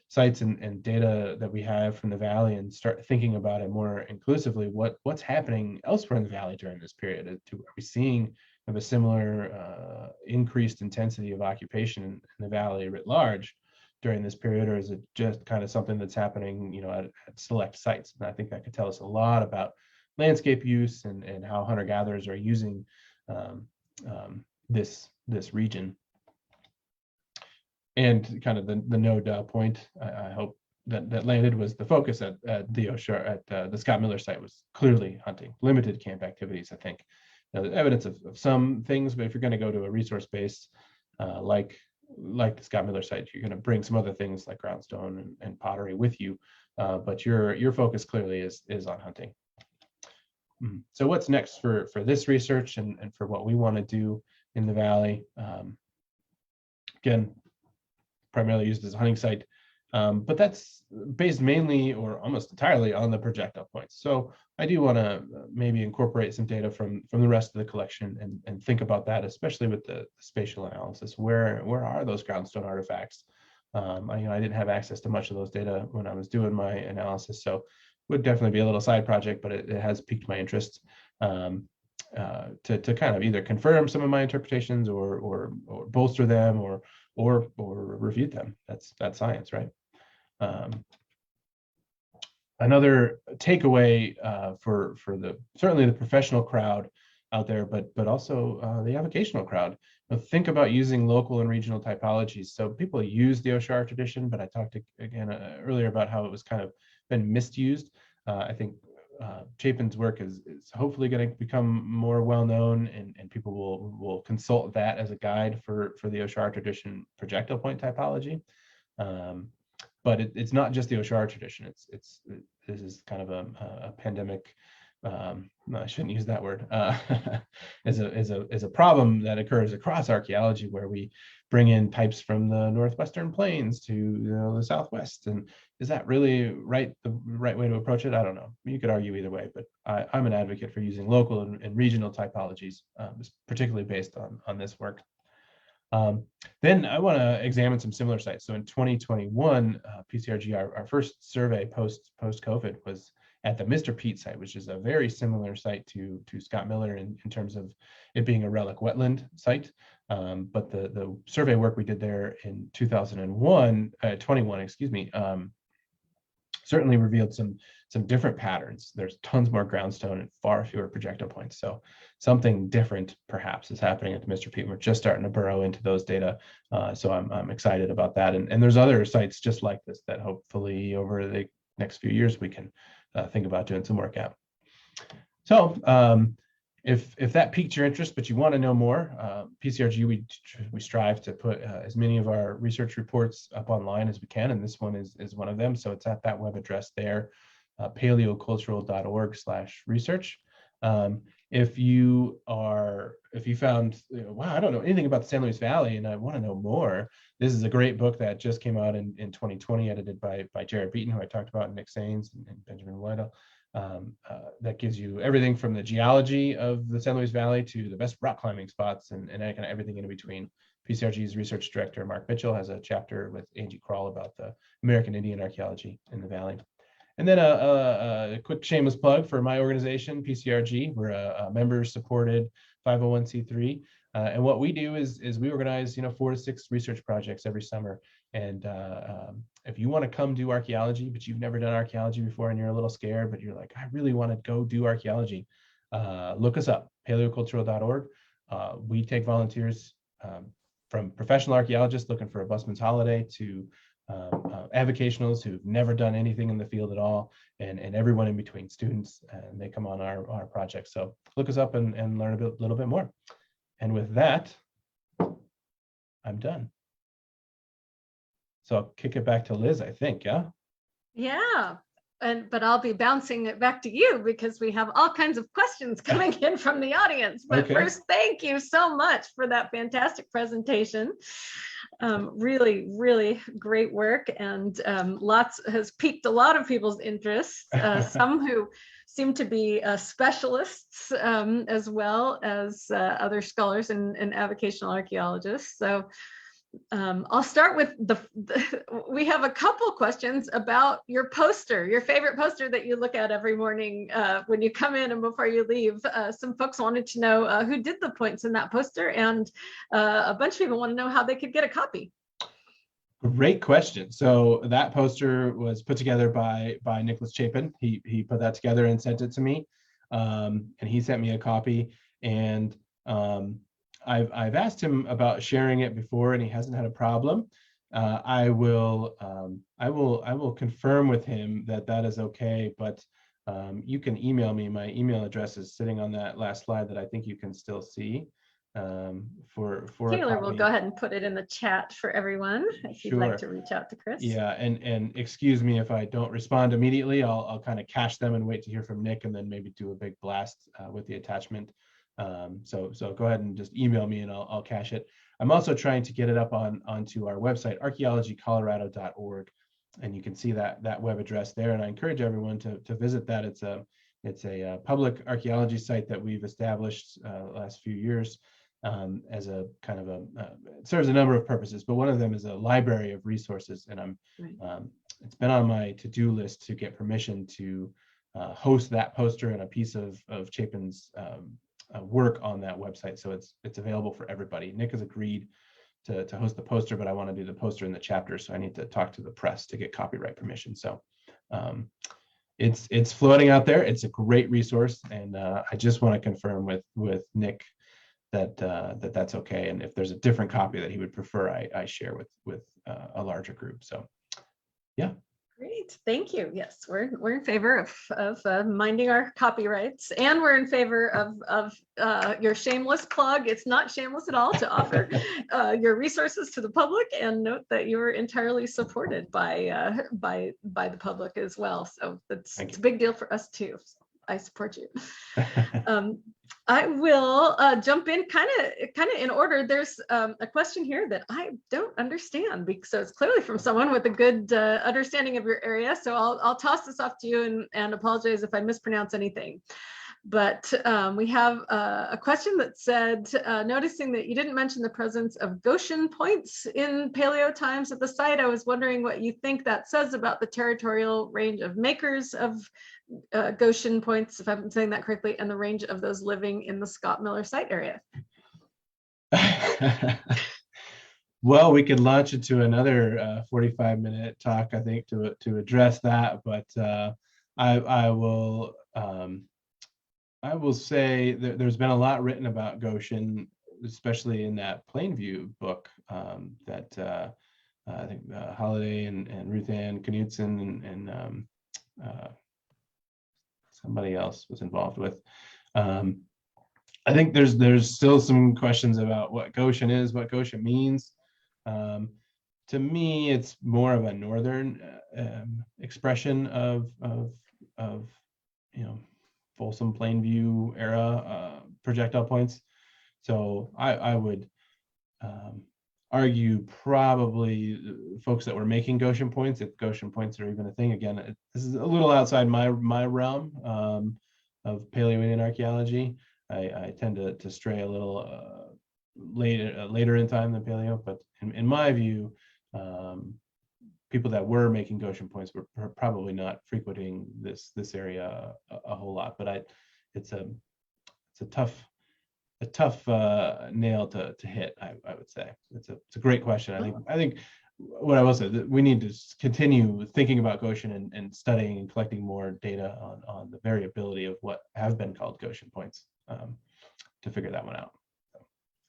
sites and data that we have from the valley, and start thinking about it more inclusively. What's happening elsewhere in the valley during this period? Are we seeing a similar increased intensity of occupation in the valley writ large during this period, or is it just kind of something that's happening, at select sites? And I think that could tell us a lot about landscape use and how hunter-gatherers are using this region. And kind of the node point I hope that landed was the focus at the Oshara, at the Scott Miller site, was clearly hunting, limited camp activities. I think there's evidence of some things, but if you're going to go to a resource base like the Scott Miller site, you're going to bring some other things like groundstone and pottery with you, but your focus clearly is on hunting. So what's next for this research and for what we want to do in the valley? Again, primarily used as a hunting site, but that's based mainly or almost entirely on the projectile points. So I do want to maybe incorporate some data from the rest of the collection and think about that, especially with the spatial analysis. Where are those groundstone artifacts? I didn't have access to much of those data when I was doing my analysis, so would definitely be a little side project, but it has piqued my interest to kind of either confirm some of my interpretations or bolster them or refute them. That's science, right? Another takeaway for certainly the professional crowd out there, but also the avocational crowd. Think about using local and regional typologies. So people use the Oshara tradition, but I talked again earlier about how it was kind of been misused. I think Chapin's work is hopefully going to become more well known, and people will consult that as a guide for the Oshara tradition projectile point typology. But it's not just the Oshara tradition. This is kind of a pandemic. No, I shouldn't use that word. Is a problem that occurs across archaeology, where we bring in types from the northwestern plains to the southwest, and is that really the right way to approach it? I don't know. You could argue either way, but I'm an advocate for using local and regional typologies, particularly based on this work. Then I want to examine some similar sites. So in 2021, PCRG, our first survey post-COVID, was at the Mr. Peat site, which is a very similar site to Scott Miller in terms of it being a relic wetland site. But the survey work we did there in 2021, certainly revealed some different patterns. There's tons more groundstone and far fewer projectile points. So something different perhaps is happening at the Mr. Peat. We're just starting to burrow into those data. So I'm excited about that. And there's other sites just like this that hopefully over the next few years we can think about doing some work at. So if that piqued your interest, but you want to know more, PCRG, we strive to put as many of our research reports up online as we can, and this one is one of them. So it's at that web address there, paleocultural.org/research. If you found, wow, I don't know anything about the San Luis Valley and I want to know more, this is a great book that just came out in 2020, edited by Jared Beaton, who I talked about, and Nick Sains and Benjamin Weidel. That gives you everything from the geology of the San Luis Valley to the best rock climbing spots and kind of everything in between. PCRG's research director, Mark Mitchell, has a chapter with Angie Kroll about the American Indian archaeology in the Valley. And then a quick shameless plug for my organization, PCRG. We're a member-supported 501c3. And what we do is we organize 4 to 6 research projects every summer. And if you want to come do archaeology, but you've never done archaeology before and you're a little scared, but you're like, I really want to go do archaeology, look us up, paleocultural.org. We take volunteers from professional archaeologists looking for a busman's holiday to avocationals who've never done anything in the field at all, and everyone in between, students, and they come on our project. So look us up and learn a little bit more. And with that, I'm done. So I'll kick it back to Liz, I think, yeah? Yeah, but I'll be bouncing it back to you because we have all kinds of questions coming in from the audience. But Okay. First, thank you so much for that fantastic presentation. Really, really great work, and has piqued a lot of people's interest. seem to be specialists as well as other scholars and avocational archaeologists. So I'll start with we have a couple questions about your poster, your favorite poster that you look at every morning when you come in and before you leave. Some folks wanted to know who did the points in that poster, and a bunch of people want to know how they could get a copy. Great question. So that poster was put together by Nicholas Chapin. He put that together and sent it to me, and he sent me a copy. And I've asked him about sharing it before, and he hasn't had a problem. I will confirm with him that is okay. But you can email me. My email address is sitting on that last slide that I think you can still see. For Taylor will go ahead and put it in the chat for everyone if you'd like to reach out to Chris. Yeah, and excuse me if I don't respond immediately. I'll kind of cache them and wait to hear from Nick, and then maybe do a big blast with the attachment. So go ahead and just email me, and I'll cache it. I'm also trying to get it up onto our website, archaeologycolorado.org, and you can see that web address there. And I encourage everyone to visit that. It's a public archaeology site that we've established last few years. As a kind of it serves a number of purposes, but one of them is a library of resources. And it's been on my to-do list to get permission to host that poster and a piece of Chapin's work on that website. So it's available for everybody. Nick has agreed to host the poster, but I want to do the poster in the chapter, so I need to talk to the press to get copyright permission. So it's floating out there. It's a great resource, and I just want to confirm with Nick that's okay, and if there's a different copy that he would prefer, I share with a larger group. So yeah. Great, thank you. Yes, we're in favor of minding our copyrights, and we're in favor of your shameless plug. It's not shameless at all to offer your resources to the public, and note that you're entirely supported by the public as well. So it's a big deal for us too. So I support you. I will jump in kind of in order. There's a question here that I don't understand, because it's clearly from someone with a good understanding of your area. So I'll toss this off to you and apologize if I mispronounce anything. But we have a question that said, noticing that you didn't mention the presence of Goshen points in Paleo times at the site, I was wondering what you think that says about the territorial range of makers of Goshen points, if I'm saying that correctly, and the range of those living in the Scott Miller site area. Well, we could launch into another 45-minute talk, I think, to address that. But I will say that there's been a lot written about Goshen, especially in that Plainview book that I think Holiday and Ruth Ann Knudsen and somebody else was involved with. I think there's still some questions about what Goshen is, what Goshen means. To me, it's more of a northern expression of Folsom Plainview era projectile points. So I would argue probably folks that were making Goshen points, if Goshen points are even a thing. Again, this is a little outside my realm of Paleoindian archaeology. I tend to stray a little later in time than Paleo, but in my view, people that were making Goshen points were probably not frequenting this area a whole lot. But it's a tough nail to hit. I would say it's a great question. I think what I will say, that we need to continue thinking about Goshen and studying and collecting more data on the variability of what have been called Goshen points to figure that one out.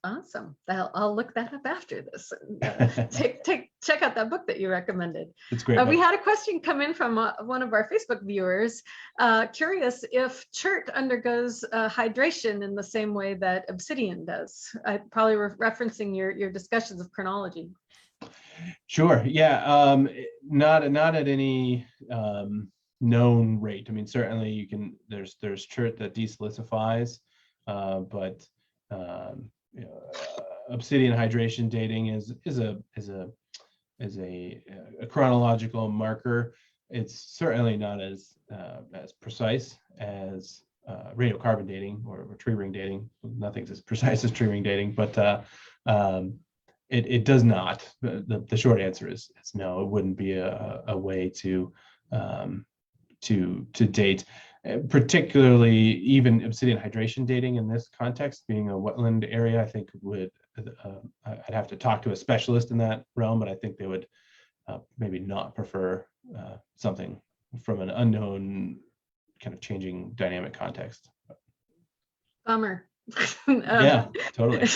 Awesome. I'll look that up after this. Check out that book that you recommended. It's great. We had a question come in from one of our Facebook viewers, curious if chert undergoes hydration in the same way that obsidian does. I probably were referencing your discussions of chronology. Sure. Yeah. Not at any known rate. I mean, certainly you can. There's chert that desilicifies, but obsidian hydration dating is a chronological marker. it's certainly not as precise as radiocarbon dating or tree ring dating. Nothing's as precise as tree ring dating, but it does not. The short answer is no. It wouldn't be a way to date, particularly even obsidian hydration dating in this context, being a wetland area. I think would I'd have to talk to a specialist in that realm, but I think they would maybe not prefer something from an unknown kind of changing dynamic context. Bummer. Yeah, totally.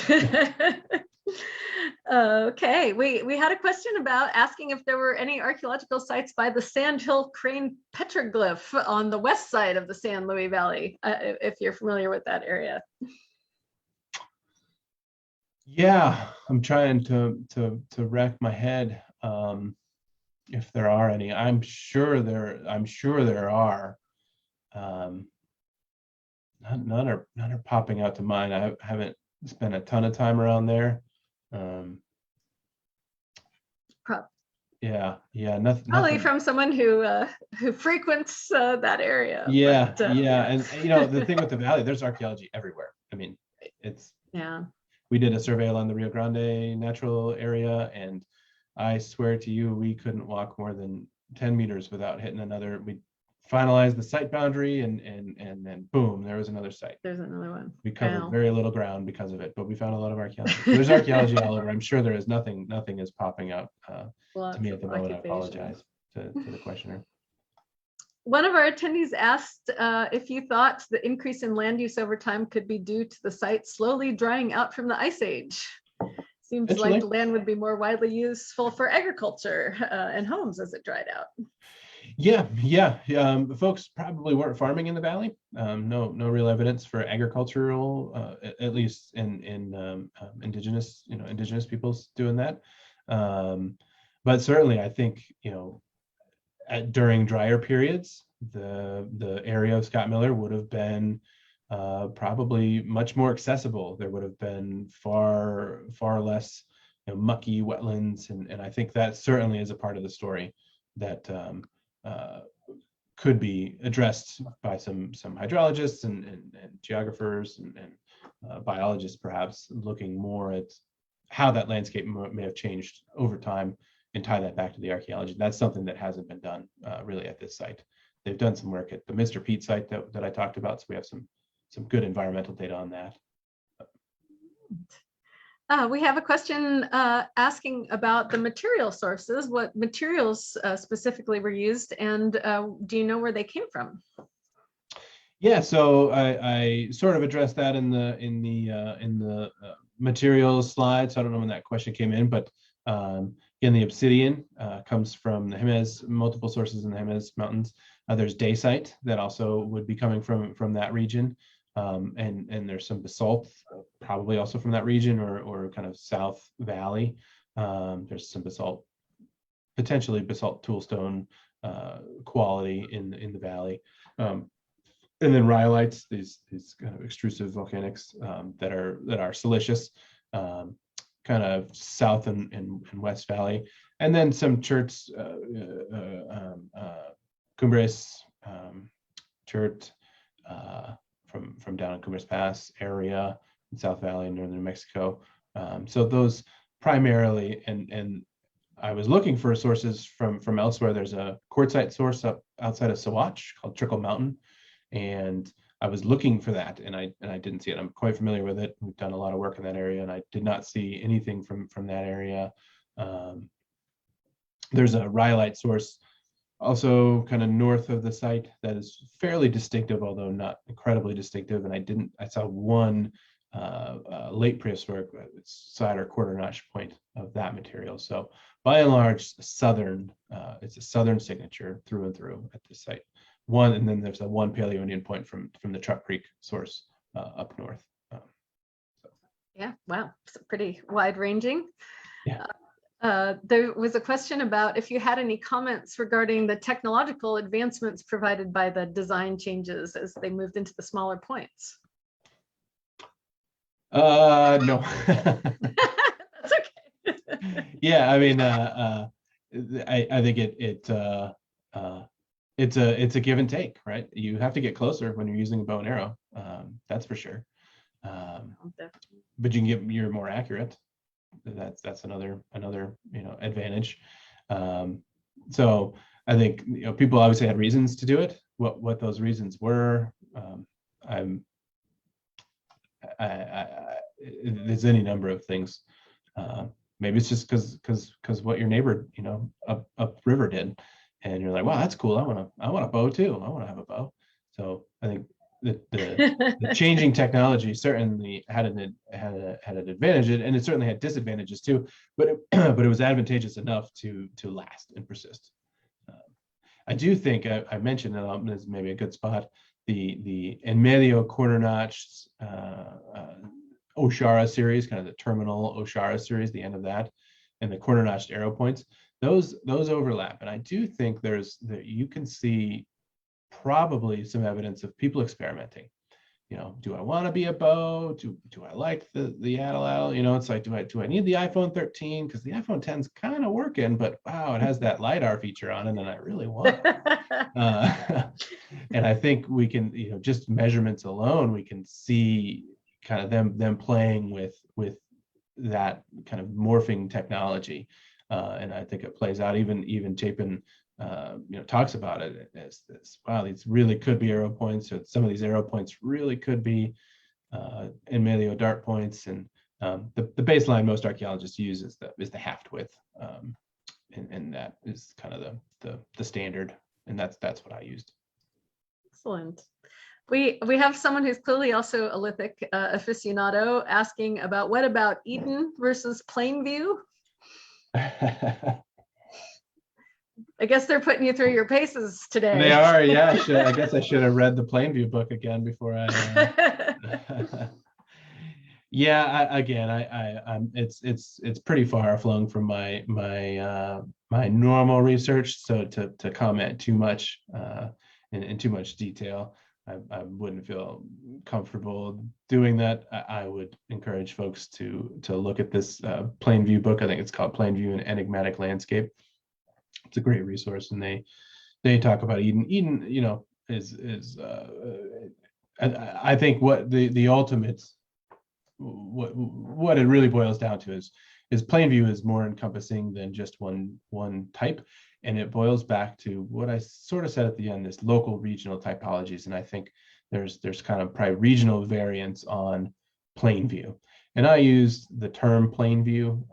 Okay, we had a question about asking if there were any archaeological sites by the Sandhill Crane petroglyph on the west side of the San Luis Valley, if you're familiar with that area. Yeah, I'm trying to rack my head if there are any. I'm sure there are. None are popping out to mind. I haven't spent a ton of time around there. Nothing. Probably from someone who frequents that area. Yeah, but, and the thing with the valley, there's archaeology everywhere. I mean, it's We did a survey along the Rio Grande natural area, and I swear to you, we couldn't walk more than 10 meters without hitting another. We finalized the site boundary, and then boom, there was another site. There's another one. We covered very little ground because of it, but we found a lot of archaeology. So there's archaeology all over. I'm sure there is nothing is popping out to me at the moment. I apologize to the questioner. One of our attendees asked if you thought the increase in land use over time could be due to the site slowly drying out from the Ice Age. Seems like the land would be more widely useful for agriculture and homes as it dried out. Yeah. Folks probably weren't farming in the valley. No real evidence for agricultural, at least in indigenous peoples doing that. But certainly, I think during drier periods, the area of Scott Miller would have been probably much more accessible. There would have been far less mucky wetlands, and I think that certainly is a part of the story that could be addressed by some hydrologists and geographers and biologists, perhaps looking more at how that landscape may have changed over time and tie that back to the archaeology. That's something that hasn't been done really at this site. They've done some work at the Mr. Peat site that I talked about, so we have some good environmental data on that. We have a question asking about the material sources. What materials specifically were used, and do you know where they came from? Yeah, so I sort of addressed that in the materials slide. So I don't know when that question came in, but again, the obsidian comes from the Jemez, multiple sources in the Jemez Mountains. There's dacite that also would be coming from that region. And there's some basalt, probably also from that region or kind of South Valley. There's some basalt, potentially basalt toolstone quality in the valley. And then rhyolites, these kind of extrusive volcanics that are silicious, kind of South and West Valley. And then some cherts, Cumbres, chert, from down in Cumbres Pass area in South Valley in northern New Mexico. So those primarily, and I was looking for sources from elsewhere. There's a quartzite source up outside of Saguache called Trickle Mountain, and I was looking for that, and I didn't see it. I'm quite familiar with it. We've done a lot of work in that area, and I did not see anything from that area. There's a rhyolite source also kind of north of the site that is fairly distinctive, although not incredibly distinctive. And I saw one late prehistoric side or quarter notch point of that material. So by and large, it's a southern signature through and through at this site. And then there's one Paleoindian point from the Truck Creek source up north. Yeah, wow, it's pretty wide ranging. Yeah. There was a question about if you had any comments regarding the technological advancements provided by the design changes as they moved into the smaller points. No. That's okay. Yeah, I mean, I think it's a give and take, right? You have to get closer when you're using a bow and arrow. That's for sure. But you're more accurate. That's another advantage. So I think people obviously had reasons to do it. What those reasons were, there's any number of things. Maybe it's just because what your neighbor up river did, and you're like, wow, that's cool. I want a bow too. I want to have a bow. So I think the changing technology certainly had an advantage, and it certainly had disadvantages too. But it was advantageous enough to last and persist. I do think I mentioned this is maybe a good spot. The en medio quarter notched Oshara series, kind of the terminal Oshara series, the end of that, and the corner notched arrow points. Those overlap, and I do think you can see probably some evidence of people experimenting. Do I want to be a bow? Do I like the Atlatl? It's like, do I need the iPhone 13 because the iPhone 10's kind of working, but wow, it has that LiDAR feature on it, and I really want it. And I think we can, just measurements alone, we can see kind of them playing with that kind of morphing technology, and I think it plays out. Even Chapin talks about it as this, wow, these really could be arrow points, or some of these arrow points really could be en medio dart points, and the baseline most archaeologists use is the haft width, and that is kind of the standard, and that's what I used. Excellent. We have someone who's clearly also a lithic aficionado asking about, what about Eden versus Plainview? I guess they're putting you through your paces today. They are, yeah. I guess I should have read the Plainview book again before I. Yeah, I'm. It's pretty far flung from my normal research, so to comment too much in too much detail, I wouldn't feel comfortable doing that. I would encourage folks to look at this Plainview book. I think it's called Plainview: An Enigmatic Landscape. It's a great resource, and they talk about Eden. Eden, is I think what the ultimate, what it really boils down to is Plainview is more encompassing than just one type, and it boils back to what I sort of said at the end, this local regional typologies, and I think there's kind of probably regional variants on Plainview, and I used the term Plainview,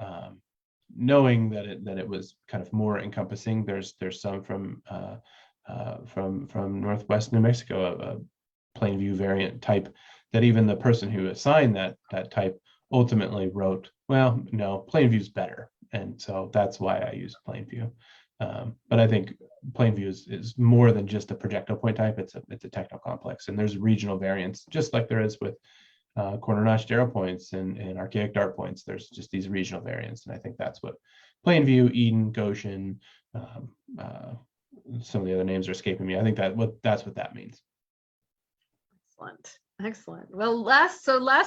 knowing that it was kind of more encompassing. There's some from Northwest New Mexico, a Plainview variant type, that even the person who assigned that type ultimately wrote, well, no, Plainview's better, and so that's why I use Plainview. But I think Plainview is more than just a projectile point type. It's a techno complex, and there's regional variants, just like there is with corner notched arrow points and archaic dart points. There's just these regional variants, and I think that's what Plainview, Eden, Goshen, some of the other names are escaping me. I think that's what that means. Excellent. Well, last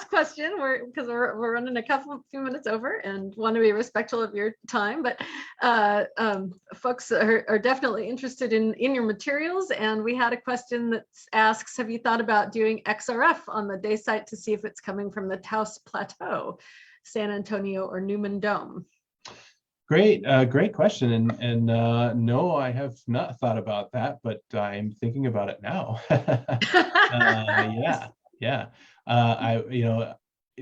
question, because we're running a few minutes over and want to be respectful of your time, but folks are definitely interested in your materials, and we had a question that asks, have you thought about doing XRF on the day site to see if it's coming from the Taos Plateau, San Antonio, or Newman Dome? Great question, and no, I have not thought about that, but I'm thinking about it now. Yeah.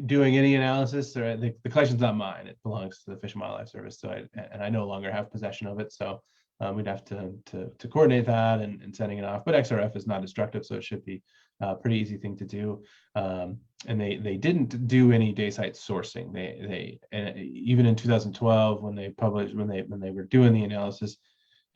Doing any analysis, or the collection's not mine; it belongs to the Fish and Wildlife Service. So I no longer have possession of it. So we'd have to coordinate that and sending it off. But XRF is not destructive, so it should be a pretty easy thing to do. And they didn't do any day site sourcing. They even in 2012 when they were doing the analysis,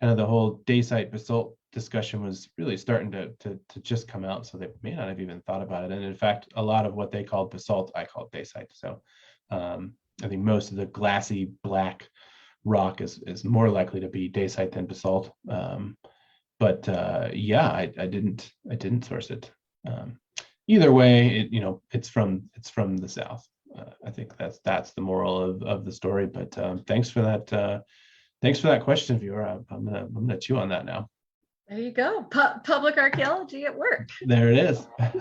kind of the whole day site basalt discussion was really starting to just come out. So they may not have even thought about it. And in fact, a lot of what they called basalt, I called day site. So I think most of the glassy black rock is more likely to be day site than basalt. But I didn't source it. Either way, it's from the south. I think that's the moral of the story. But thanks for that question, viewer. I'm gonna chew on that now. There you go. Public archaeology at work. There it is. All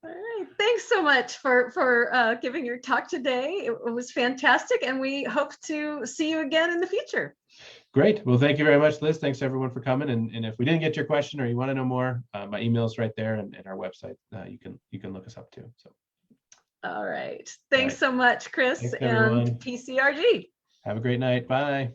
right. Thanks so much for giving your talk today. It was fantastic, and we hope to see you again in the future. Great. Well, thank you very much, Liz. Thanks everyone for coming. And if we didn't get your question or you want to know more, my email is right there, and our website. You can look us up too. So. All right. Thanks so much, Chris, Thanks, and everyone. PCRG. Have a great night. Bye.